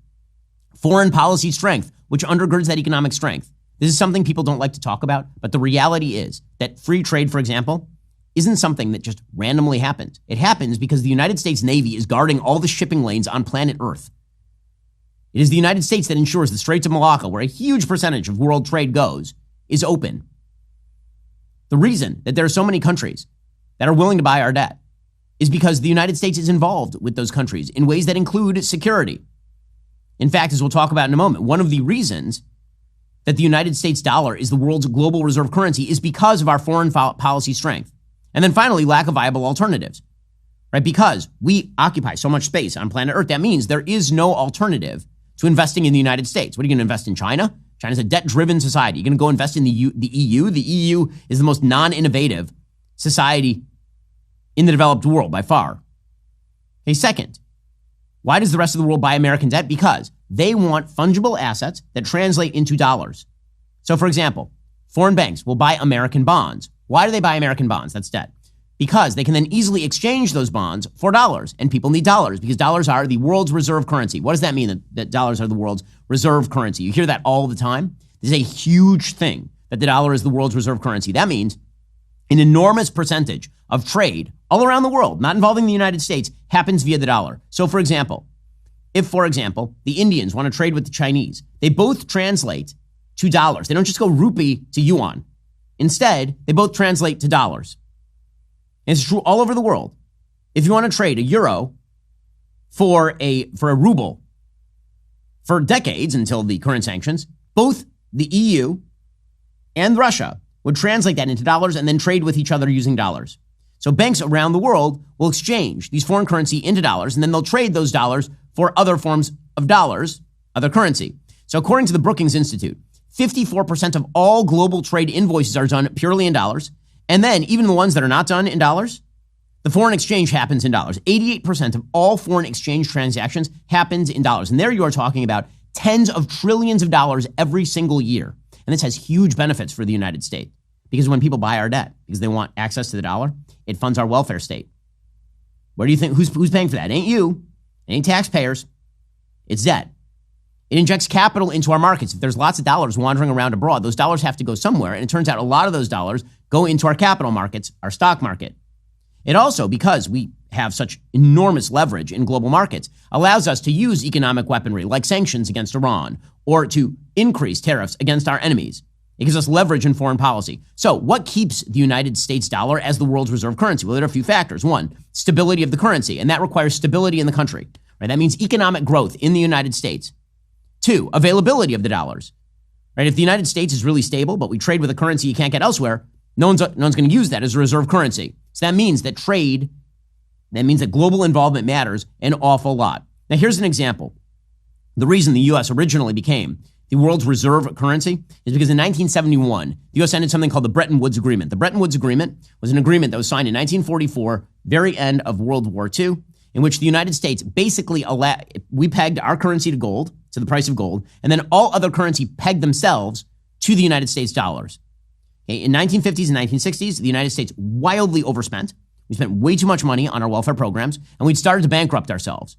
foreign policy strength, which undergirds that economic strength. This is something people don't like to talk about, but the reality is that free trade, for example, isn't something that just randomly happens. It happens because the United States Navy is guarding all the shipping lanes on planet Earth. It is the United States that ensures the Straits of Malacca, where a huge percentage of world trade goes, is open. The reason that there are so many countries that are willing to buy our debt is because the United States is involved with those countries in ways that include security. In fact, as we'll talk about in a moment, one of the reasons that the United States dollar is the world's global reserve currency is because of our foreign policy strength. And then finally, lack of viable alternatives, right? Because we occupy so much space on planet Earth, that means there is no alternative to investing in the United States. What are you going to invest in China? China's a debt-driven society. You're going to go invest in the EU? The EU is the most non-innovative society in the developed world by far. Okay, second, why does the rest of the world buy American debt? Because they want fungible assets that translate into dollars. So, for example, foreign banks will buy American bonds. Why do they buy American bonds? That's debt. Because they can then easily exchange those bonds for dollars, and people need dollars because dollars are the world's reserve currency. What does that mean, that dollars are the world's reserve currency? You hear that all the time. This is a huge thing, that the dollar is the world's reserve currency. That means an enormous percentage of trade all around the world, not involving the United States, happens via the dollar. So, for example, if, for example, the Indians want to trade with the Chinese, they both translate to dollars. They don't just go rupee to yuan. Instead, they both translate to dollars. And it's true all over the world. If you want to trade a euro for a ruble for decades until the current sanctions, both the EU and Russia would translate that into dollars and then trade with each other using dollars. So banks around the world will exchange these foreign currency into dollars, and then they'll trade those dollars for other forms of dollars, other currency. So according to the Brookings Institute, 54% of all global trade invoices are done purely in dollars. And then even the ones that are not done in dollars, the foreign exchange happens in dollars. 88% of all foreign exchange transactions happens in dollars. And there you are talking about tens of trillions of dollars every single year. And this has huge benefits for the United States, because when people buy our debt, because they want access to the dollar, it funds our welfare state. Where do you think, who's paying for that? It ain't you. It ain't taxpayers. It's debt. It injects capital into our markets. If there's lots of dollars wandering around abroad, those dollars have to go somewhere. And it turns out a lot of those dollars go into our capital markets, our stock market. It also, because we have such enormous leverage in global markets, allows us to use economic weaponry like sanctions against Iran, or to increase tariffs against our enemies. It gives us leverage in foreign policy. So what keeps the United States dollar as the world's reserve currency? Well, there are a few factors. One, stability of the currency, and that requires stability in the country. Right? That means economic growth in the United States. 2, availability of the dollars. Right? If the United States is really stable, but we trade with a currency you can't get elsewhere, no one's going to use that as a reserve currency. So that means that global involvement matters an awful lot. Now, here's an example. The reason the U.S. originally became the world's reserve currency is because in 1971, the U.S. ended something called the Bretton Woods Agreement. The Bretton Woods Agreement was an agreement that was signed in 1944, very end of World War II, in which the United States basically we pegged our currency to gold, to the price of gold, and then all other currency pegged themselves to the United States dollars. Okay, in 1950s and 1960s, the United States wildly overspent. We spent way too much money on our welfare programs, and we'd started to bankrupt ourselves.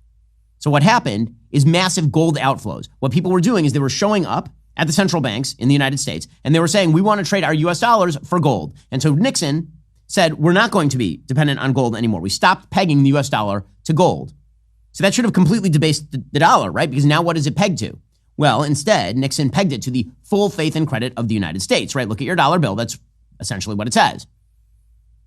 So what happened is massive gold outflows. What people were doing is they were showing up at the central banks in the United States, and they were saying, we want to trade our US dollars for gold. And so Nixon said, we're not going to be dependent on gold anymore. We stopped pegging the US dollar to gold. So that should have completely debased the dollar, right? Because now what is it pegged to? Well, instead, Nixon pegged it to the full faith and credit of the United States, right? Look at your dollar bill. That's essentially what it says.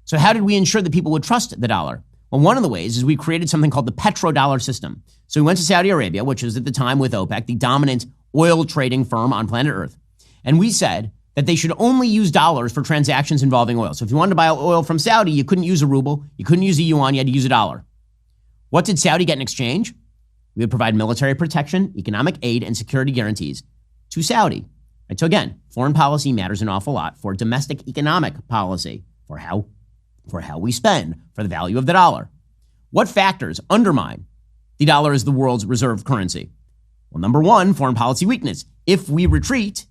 So how did we ensure that people would trust the dollar? Well, one of the ways is we created something called the petrodollar system. So we went to Saudi Arabia, which was at the time with OPEC, the dominant oil trading firm on planet Earth. And we said, that they should only use dollars for transactions involving oil. So if you wanted to buy oil from Saudi, you couldn't use a ruble, you couldn't use a yuan, you had to use a dollar. What did Saudi get in exchange? We would provide military protection, economic aid, and security guarantees to Saudi. Right, so again, foreign policy matters an awful lot for domestic economic policy, for how we spend, for the value of the dollar. What factors undermine the dollar as the world's reserve currency? Well, number one, foreign policy weakness. If we retreat,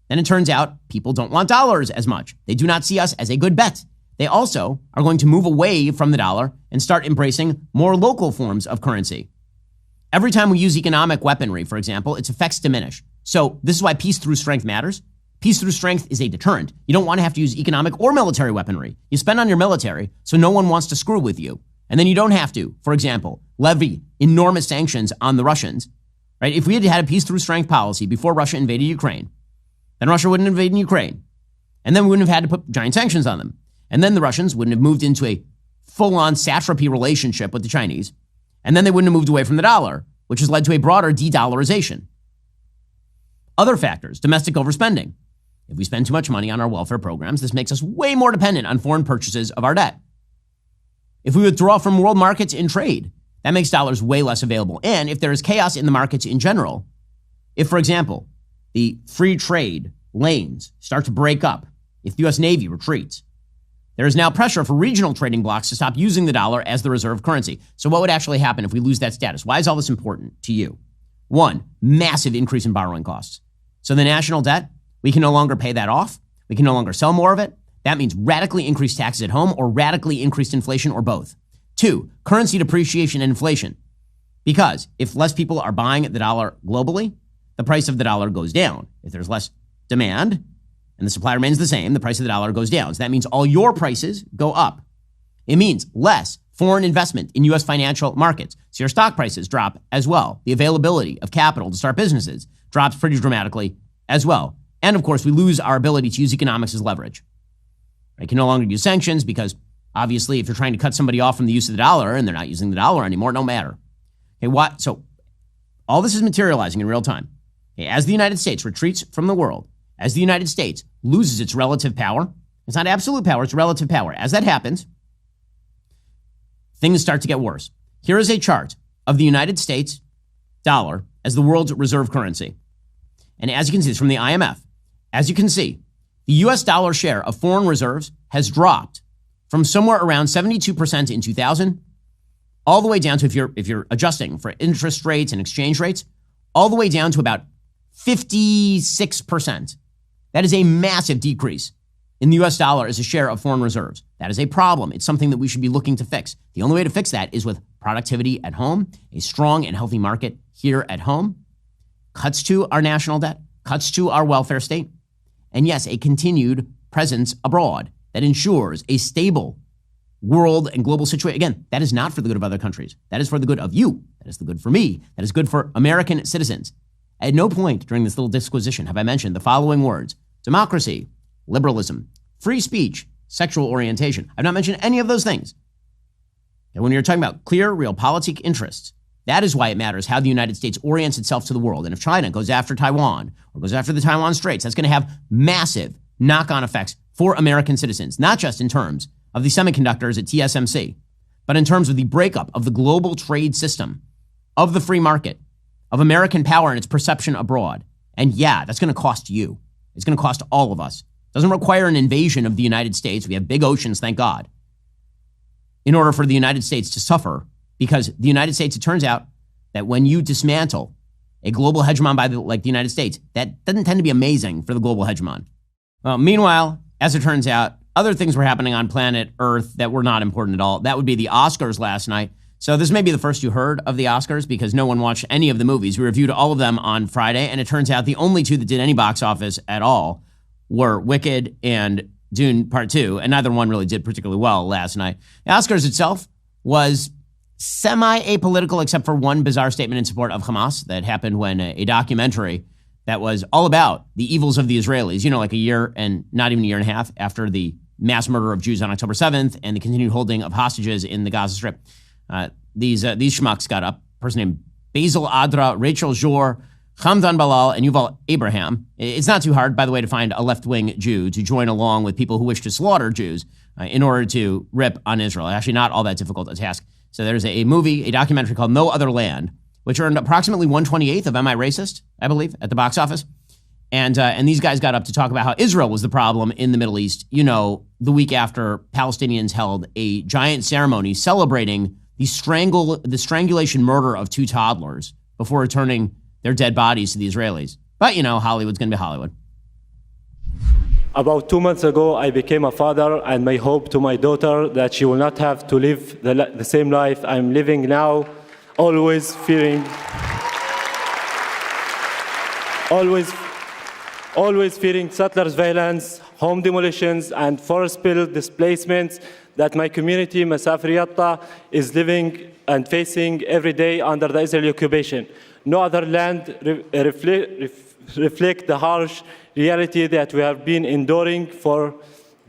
then it turns out people don't want dollars as much. They do not see us as a good bet. They also are going to move away from the dollar and start embracing more local forms of currency. Every time we use economic weaponry, for example, its effects diminish. So this is why peace through strength matters. Peace through strength is a deterrent. You don't want to have to use economic or military weaponry. You spend on your military, so no one wants to screw with you. And then you don't have to, for example, levy enormous sanctions on the Russians. Right? If we had had a peace through strength policy before Russia invaded Ukraine, then Russia wouldn't invade Ukraine. And then we wouldn't have had to put giant sanctions on them. And then the Russians wouldn't have moved into a full-on satrapy relationship with the Chinese. And then they wouldn't have moved away from the dollar, which has led to a broader de-dollarization. Other factors, domestic overspending. If we spend too much money on our welfare programs, this makes us way more dependent on foreign purchases of our debt. If we withdraw from world markets in trade, that makes dollars way less available. And if there is chaos in the markets in general, if, for example, the free trade lanes start to break up, if the U.S. Navy retreats, there is now pressure for regional trading blocs to stop using the dollar as the reserve currency. So what would actually happen if we lose that status? Why is all this important to you? One, massive increase in borrowing costs. So the national debt, we can no longer pay that off. We can no longer sell more of it. That means radically increased taxes at home or radically increased inflation or both. Two, currency depreciation and inflation. Because if less people are buying the dollar globally, the price of the dollar goes down. If there's less demand and the supply remains the same, the price of the dollar goes down. So that means all your prices go up. It means less foreign investment in U.S. financial markets. So your stock prices drop as well. The availability of capital to start businesses drops pretty dramatically as well. And of course, we lose our ability to use economics as leverage. I can no longer use sanctions because obviously if you're trying to cut somebody off from the use of the dollar and they're not using the dollar anymore, it don't matter. Okay, what? So all this is materializing in real time. Okay, as the United States retreats from the world, as the United States loses its relative power, it's not absolute power, it's relative power. As that happens, things start to get worse. Here is a chart of the United States dollar as the world's reserve currency. And as you can see, it's from the IMF. As you can see, the US dollar share of foreign reserves has dropped from somewhere around 72% in 2000, all the way down to, if you're adjusting for interest rates and exchange rates, all the way down to about 56%. That is a massive decrease in the US dollar as a share of foreign reserves. That is a problem. It's something that we should be looking to fix. The only way to fix that is with productivity at home, a strong and healthy market here at home, cuts to our national debt, cuts to our welfare state, and yes, a continued presence abroad that ensures a stable world and global situation. Again, that is not for the good of other countries. That is for the good of you. That is the good for me. That is good for American citizens. At no point during this little disquisition have I mentioned the following words: democracy, liberalism, free speech, sexual orientation. I've not mentioned any of those things. And when you're talking about clear, realpolitik interests, that is why it matters how the United States orients itself to the world. And if China goes after Taiwan or goes after the Taiwan Straits, that's going to have massive knock-on effects for American citizens, not just in terms of the semiconductors at TSMC, but in terms of the breakup of the global trade system, of the free market, of American power and its perception abroad. And yeah, that's going to cost you. It's going to cost all of us. It doesn't require an invasion of the United States. We have big oceans, thank God, in order for the United States to suffer. Because the United States, it turns out that when you dismantle a global hegemon like the United States, that doesn't tend to be amazing for the global hegemon. Well, meanwhile, as it turns out, other things were happening on planet Earth that were not important at all. That would be the Oscars last night. So this may be the first you heard of the Oscars because no one watched any of the movies. We reviewed all of them on Friday, and it turns out the only two that did any box office at all were Wicked and Dune Part 2, and neither one really did particularly well last night. The Oscars itself was semi-apolitical except for one bizarre statement in support of Hamas that happened when a documentary that was all about the evils of the Israelis, like a year and not even a year and a half after the mass murder of Jews on October 7th and the continued holding of hostages in the Gaza Strip. These schmucks got up, a person named Basil Adra, Rachel Jor, Hamdan Balal and Yuval Abraham. It's not too hard, by the way, to find a left-wing Jew to join along with people who wish to slaughter Jews in order to rip on Israel. Actually, not all that difficult a task. So there's a movie, a documentary called No Other Land, which earned approximately 1/28th of Am I Racist, I believe, at the box office. And these guys got up to talk about how Israel was the problem in the Middle East, the week after Palestinians held a giant ceremony celebrating the strangulation murder of 2 toddlers before returning their dead bodies to the Israelis. But, Hollywood's going to be Hollywood. About 2 months ago, I became a father, and my hope to my daughter that she will not have to live the same life I'm living now, always fearing settlers' violence, home demolitions, and forest spill displacements that my community, Masafir Yatta, is living and facing every day under the Israeli occupation. No other land reflect the harsh reality that we have been enduring for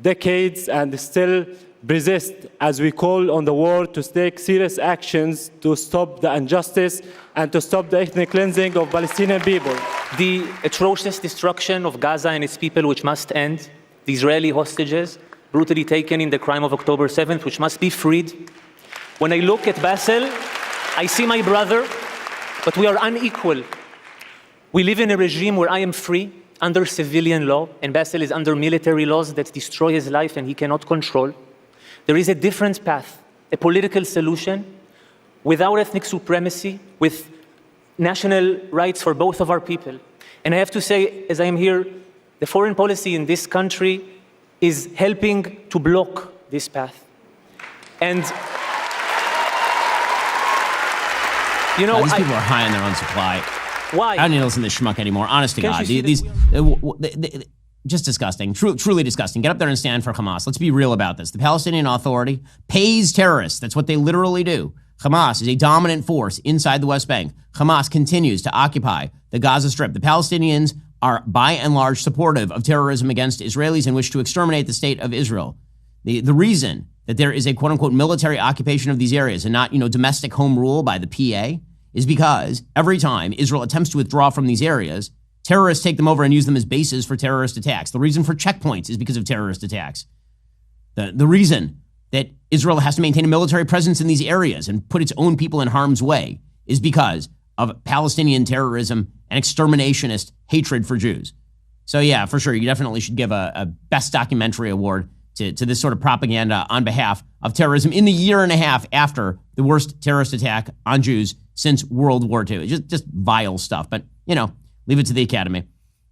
decades and still persist as we call on the world to take serious actions to stop the injustice and to stop the ethnic cleansing of Palestinian people. The atrocious destruction of Gaza and its people, which must end. The Israeli hostages brutally taken in the crime of October 7th, which must be freed. When I look at Bassel, I see my brother, but we are unequal. We live in a regime where I am free under civilian law, and Bassel is under military laws that destroy his life and he cannot control. There is a different path, a political solution without ethnic supremacy, with national rights for both of our people. And I have to say, as I am here, the foreign policy in this country is helping to block this path. And these people are high on their own supply. Why? I don't need to listen to this schmuck anymore. Honest to God. Just disgusting. Truly disgusting. Get up there and stand for Hamas. Let's be real about this. The Palestinian Authority pays terrorists. That's what they literally do. Hamas is a dominant force inside the West Bank. Hamas continues to occupy the Gaza Strip. The Palestinians are, by and large, supportive of terrorism against Israelis and wish to exterminate the state of Israel. The reason that there is a quote-unquote military occupation of these areas and not, domestic home rule by the PA is because every time Israel attempts to withdraw from these areas, terrorists take them over and use them as bases for terrorist attacks. The reason for checkpoints is because of terrorist attacks. The reason that Israel has to maintain a military presence in these areas and put its own people in harm's way is because of Palestinian terrorism and exterminationist hatred for Jews. So yeah, for sure, you definitely should give a Best Documentary Award to this sort of propaganda on behalf of terrorism in the year and a half after the worst terrorist attack on Jews since World War II. Just vile stuff, but, leave it to the Academy.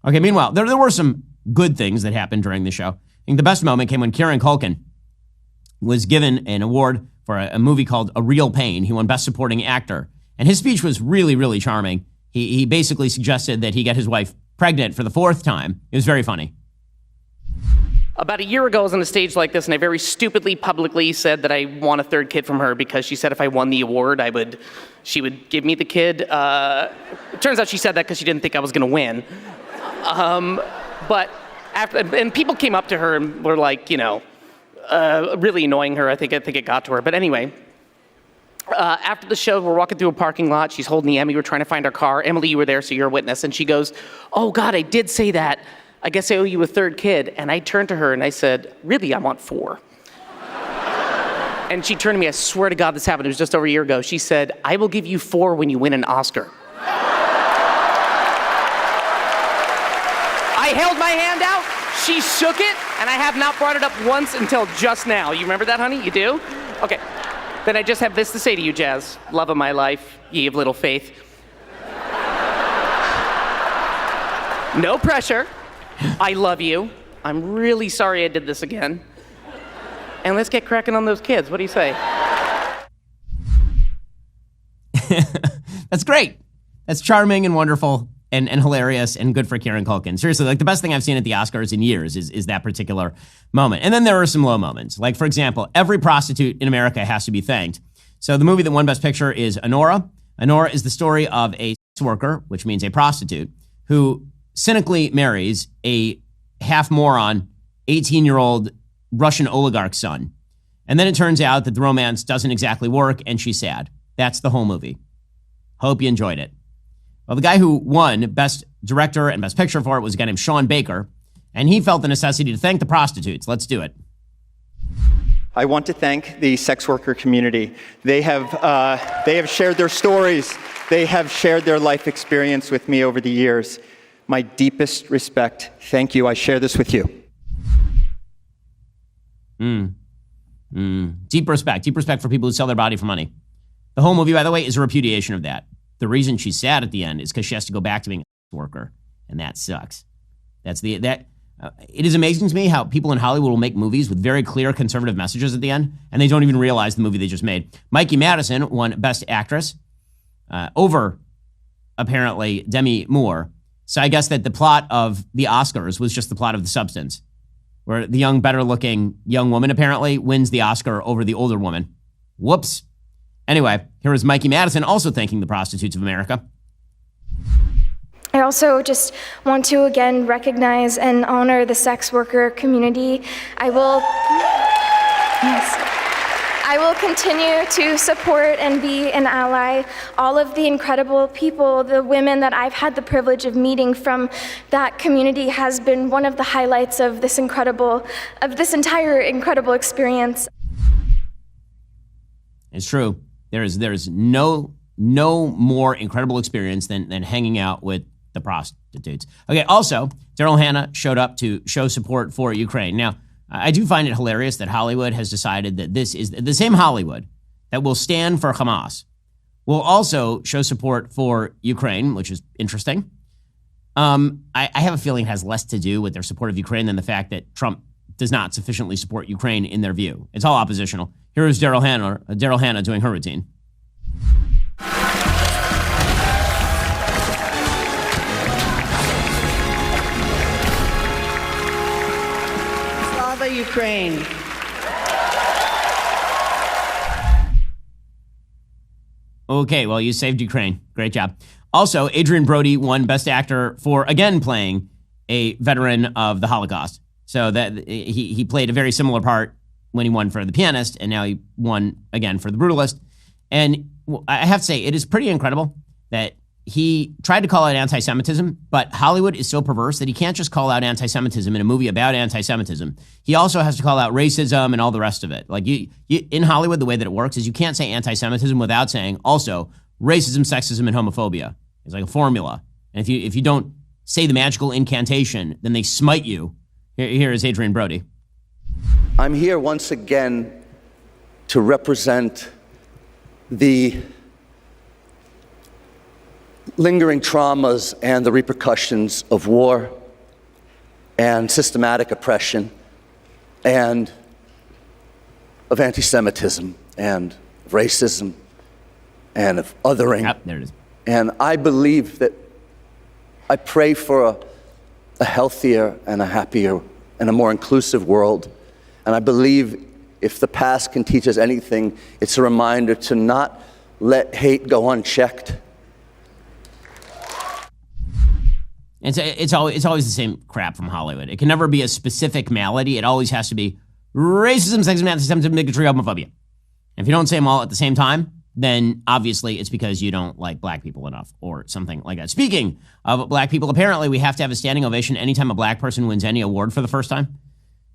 Okay, meanwhile, there were some good things that happened during the show. I think the best moment came when Kieran Culkin was given an award for a movie called A Real Pain. He won Best Supporting Actor. And his speech was really, really charming. He basically suggested that he get his wife pregnant for the 4th time. It was very funny. About a year ago, I was on a stage like this, and I very stupidly publicly said that I want a 3rd kid from her because she said if I won the award, she would give me the kid. It turns out she said that because she didn't think I was going to win. And people came up to her and were like, really annoying her. I think it got to her. But anyway, after the show, we're walking through a parking lot. She's holding Emmy. We're trying to find our car. Emily, you were there, so you're a witness. And she goes, "Oh, God, I did say that. I guess I owe you a 3rd kid." And I turned to her and I said, "Really, I want 4. And she turned to me, I swear to God this happened, it was just over a year ago. She said, "I will give you 4 when you win an Oscar." I held my hand out, she shook it, and I have not brought it up once until just now. You remember that, honey? You do? Okay. Then I just have this to say to you, Jazz. Love of my life, ye of little faith. No pressure. I love you. I'm really sorry I did this again. And let's get cracking on those kids. What do you say? That's great. That's charming and wonderful and hilarious and good for Kieran Culkin. Seriously, the best thing I've seen at the Oscars in years is that particular moment. And then there are some low moments. Like, for example, every prostitute in America has to be thanked. So the movie that won Best Picture is Honora. Honora is the story of a sex worker, which means a prostitute, who cynically marries a half-moron, 18-year-old Russian oligarch's son. And then it turns out that the romance doesn't exactly work, and she's sad. That's the whole movie. Hope you enjoyed it. Well, the guy who won Best Director and Best Picture for it was a guy named Sean Baker, and he felt the necessity to thank the prostitutes. Let's do it. I want to thank the sex worker community. They have shared their stories. They have shared their life experience with me over the years. My deepest respect. Thank you. I share this with you. Deep respect for people who sell their body for money. The whole movie, by the way, is a repudiation of that. The reason she's sad at the end is because she has to go back to being a worker, and that sucks. It is amazing to me how people in Hollywood will make movies with very clear conservative messages at the end, and they don't even realize the movie they just made. Mikey Madison won Best Actress over, apparently, Demi Moore. So I guess that the plot of the Oscars was just the plot of The Substance, where the young, better-looking young woman apparently wins the Oscar over the older woman. Whoops. Anyway, here is Mikey Madison also thanking the prostitutes of America. I also just want to again recognize and honor the sex worker community. I will continue to support and be an ally. All of the incredible people, the women that I've had the privilege of meeting from that community has been one of the highlights of this entire incredible experience. It's true. There's no more incredible experience than hanging out with the prostitutes. Okay, also, Daryl Hannah showed up to show support for Ukraine. Now, I do find it hilarious that Hollywood has decided that this is the same Hollywood that will stand for Hamas will also show support for Ukraine, which is interesting. I have a feeling it has less to do with their support of Ukraine than the fact that Trump does not sufficiently support Ukraine in their view. It's all oppositional. Here is Daryl Hannah doing her routine. Slava Ukraine. Okay, well, you saved Ukraine. Great job. Also, Adrian Brody won Best Actor for, again, playing a veteran of the Holocaust. So that he played a very similar part when he won for The Pianist, and now he won again for The Brutalist. And I have to say, it is pretty incredible that he tried to call out anti-Semitism, but Hollywood is so perverse that he can't just call out anti-Semitism in a movie about anti-Semitism. He also has to call out racism and all the rest of it. Like you in Hollywood, the way that it works is you can't say anti-Semitism without saying also racism, sexism, and homophobia. It's like a formula. And if you don't say the magical incantation, then they smite you. Here is Adrian Brody. I'm here once again to represent the lingering traumas and the repercussions of war and systematic oppression and of anti-Semitism and of racism and of othering. Yep, there it is. And I believe that I pray for a healthier and a happier and a more inclusive world. And I believe if the past can teach us anything, it's a reminder to not let hate go unchecked. It's always the same crap from Hollywood. It can never be a specific malady. It always has to be racism, sexism, anti-Semitism, bigotry, homophobia. And if you don't say them all at the same time, then obviously it's because you don't like black people enough or something like that. Speaking of black people, apparently we have to have a standing ovation anytime a black person wins any award for the first time.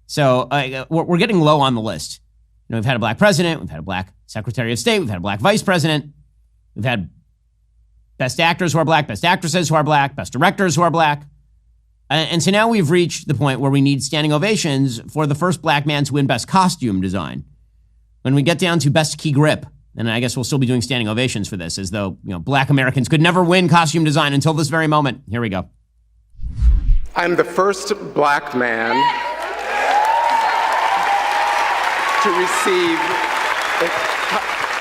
So we're getting low on the list. You know, we've had a black president, we've had a black secretary of state, we've had a black vice president, we've had best actors who are black, best actresses who are black, best directors who are black. And so now we've reached the point where we need standing ovations for the first black man to win best costume design. When we get down to best key grip, and I guess we'll still be doing standing ovations for this, as though, you know, black Americans could never win costume design until this very moment. Here we go. I'm the first black man to receive a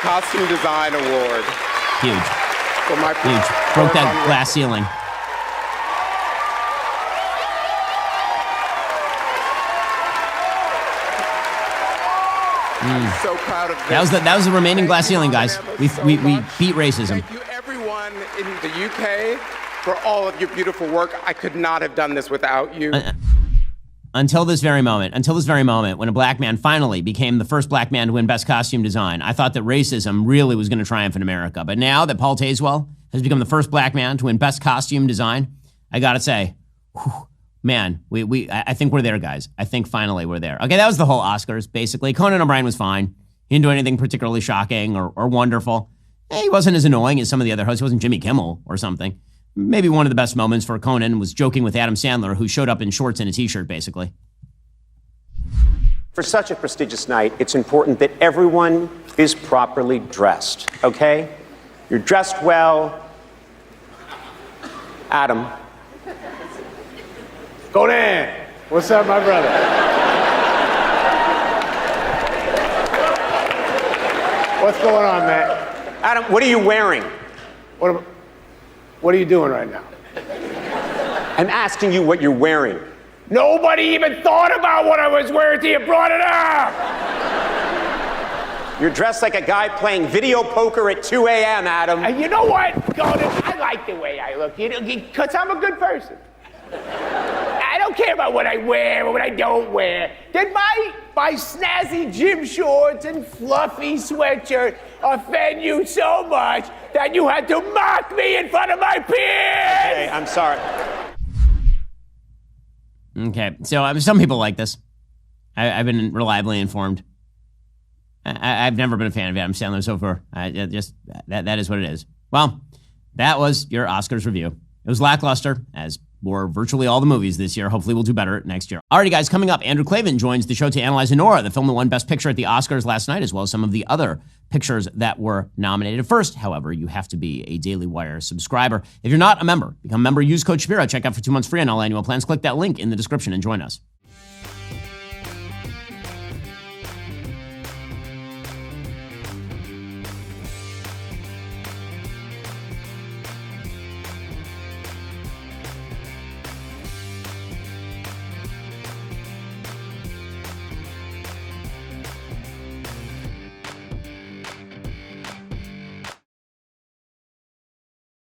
costume design award. Huge. For my Huge. Broke that glass ceiling. So proud of this. That was the remaining glass ceiling, guys. We beat racism. Thank you, everyone in the UK, for all of your beautiful work. I could not have done this without you. Until this very moment, when a black man finally became the first black man to win best costume design, I thought that racism really was going to triumph in America. But now that Paul Tazewell has become the first black man to win Best Costume Design. I gotta say, man, I think we're there, guys. I think finally we're there. Okay, that was the whole Oscars, basically. Conan O'Brien was fine. He didn't do anything particularly shocking or wonderful. He wasn't as annoying as some of the other hosts. He wasn't Jimmy Kimmel or something. Maybe one of the best moments for Conan was joking with Adam Sandler, who showed up in shorts and a t-shirt, basically. For such a prestigious night, it's important that everyone is properly dressed, okay? You're dressed well. Adam. Conan, what's up, my brother? What's going on, man? Adam, what are you wearing? What are you doing right now? I'm asking you what you're wearing. Nobody even thought about what I was wearing till you brought it up! You're dressed like a guy playing video poker at 2 a.m., Adam. And you know what, Conan? I like the way I look, because I'm a good person. I don't care about what I wear or what I don't wear. Did my snazzy gym shorts and fluffy sweatshirt offend you so much that you had to mock me in front of my peers? Okay, I'm sorry. Okay, so some people like this. I've been reliably informed. I've never been a fan of Adam Sandler so far. That is what it is. Well, that was your Oscars review. It was lackluster, as were virtually all the movies this year. Hopefully we'll do better next year. Alrighty, guys, coming up, Andrew Klavan joins the show to analyze Anora, the film that won Best Picture at the Oscars last night, as well as some of the other pictures that were nominated. First, however, you have to be a Daily Wire subscriber. If you're not a member, become a member, use code Shapiro. Check out for 2 months free on all annual plans. Click that link in the description and join us.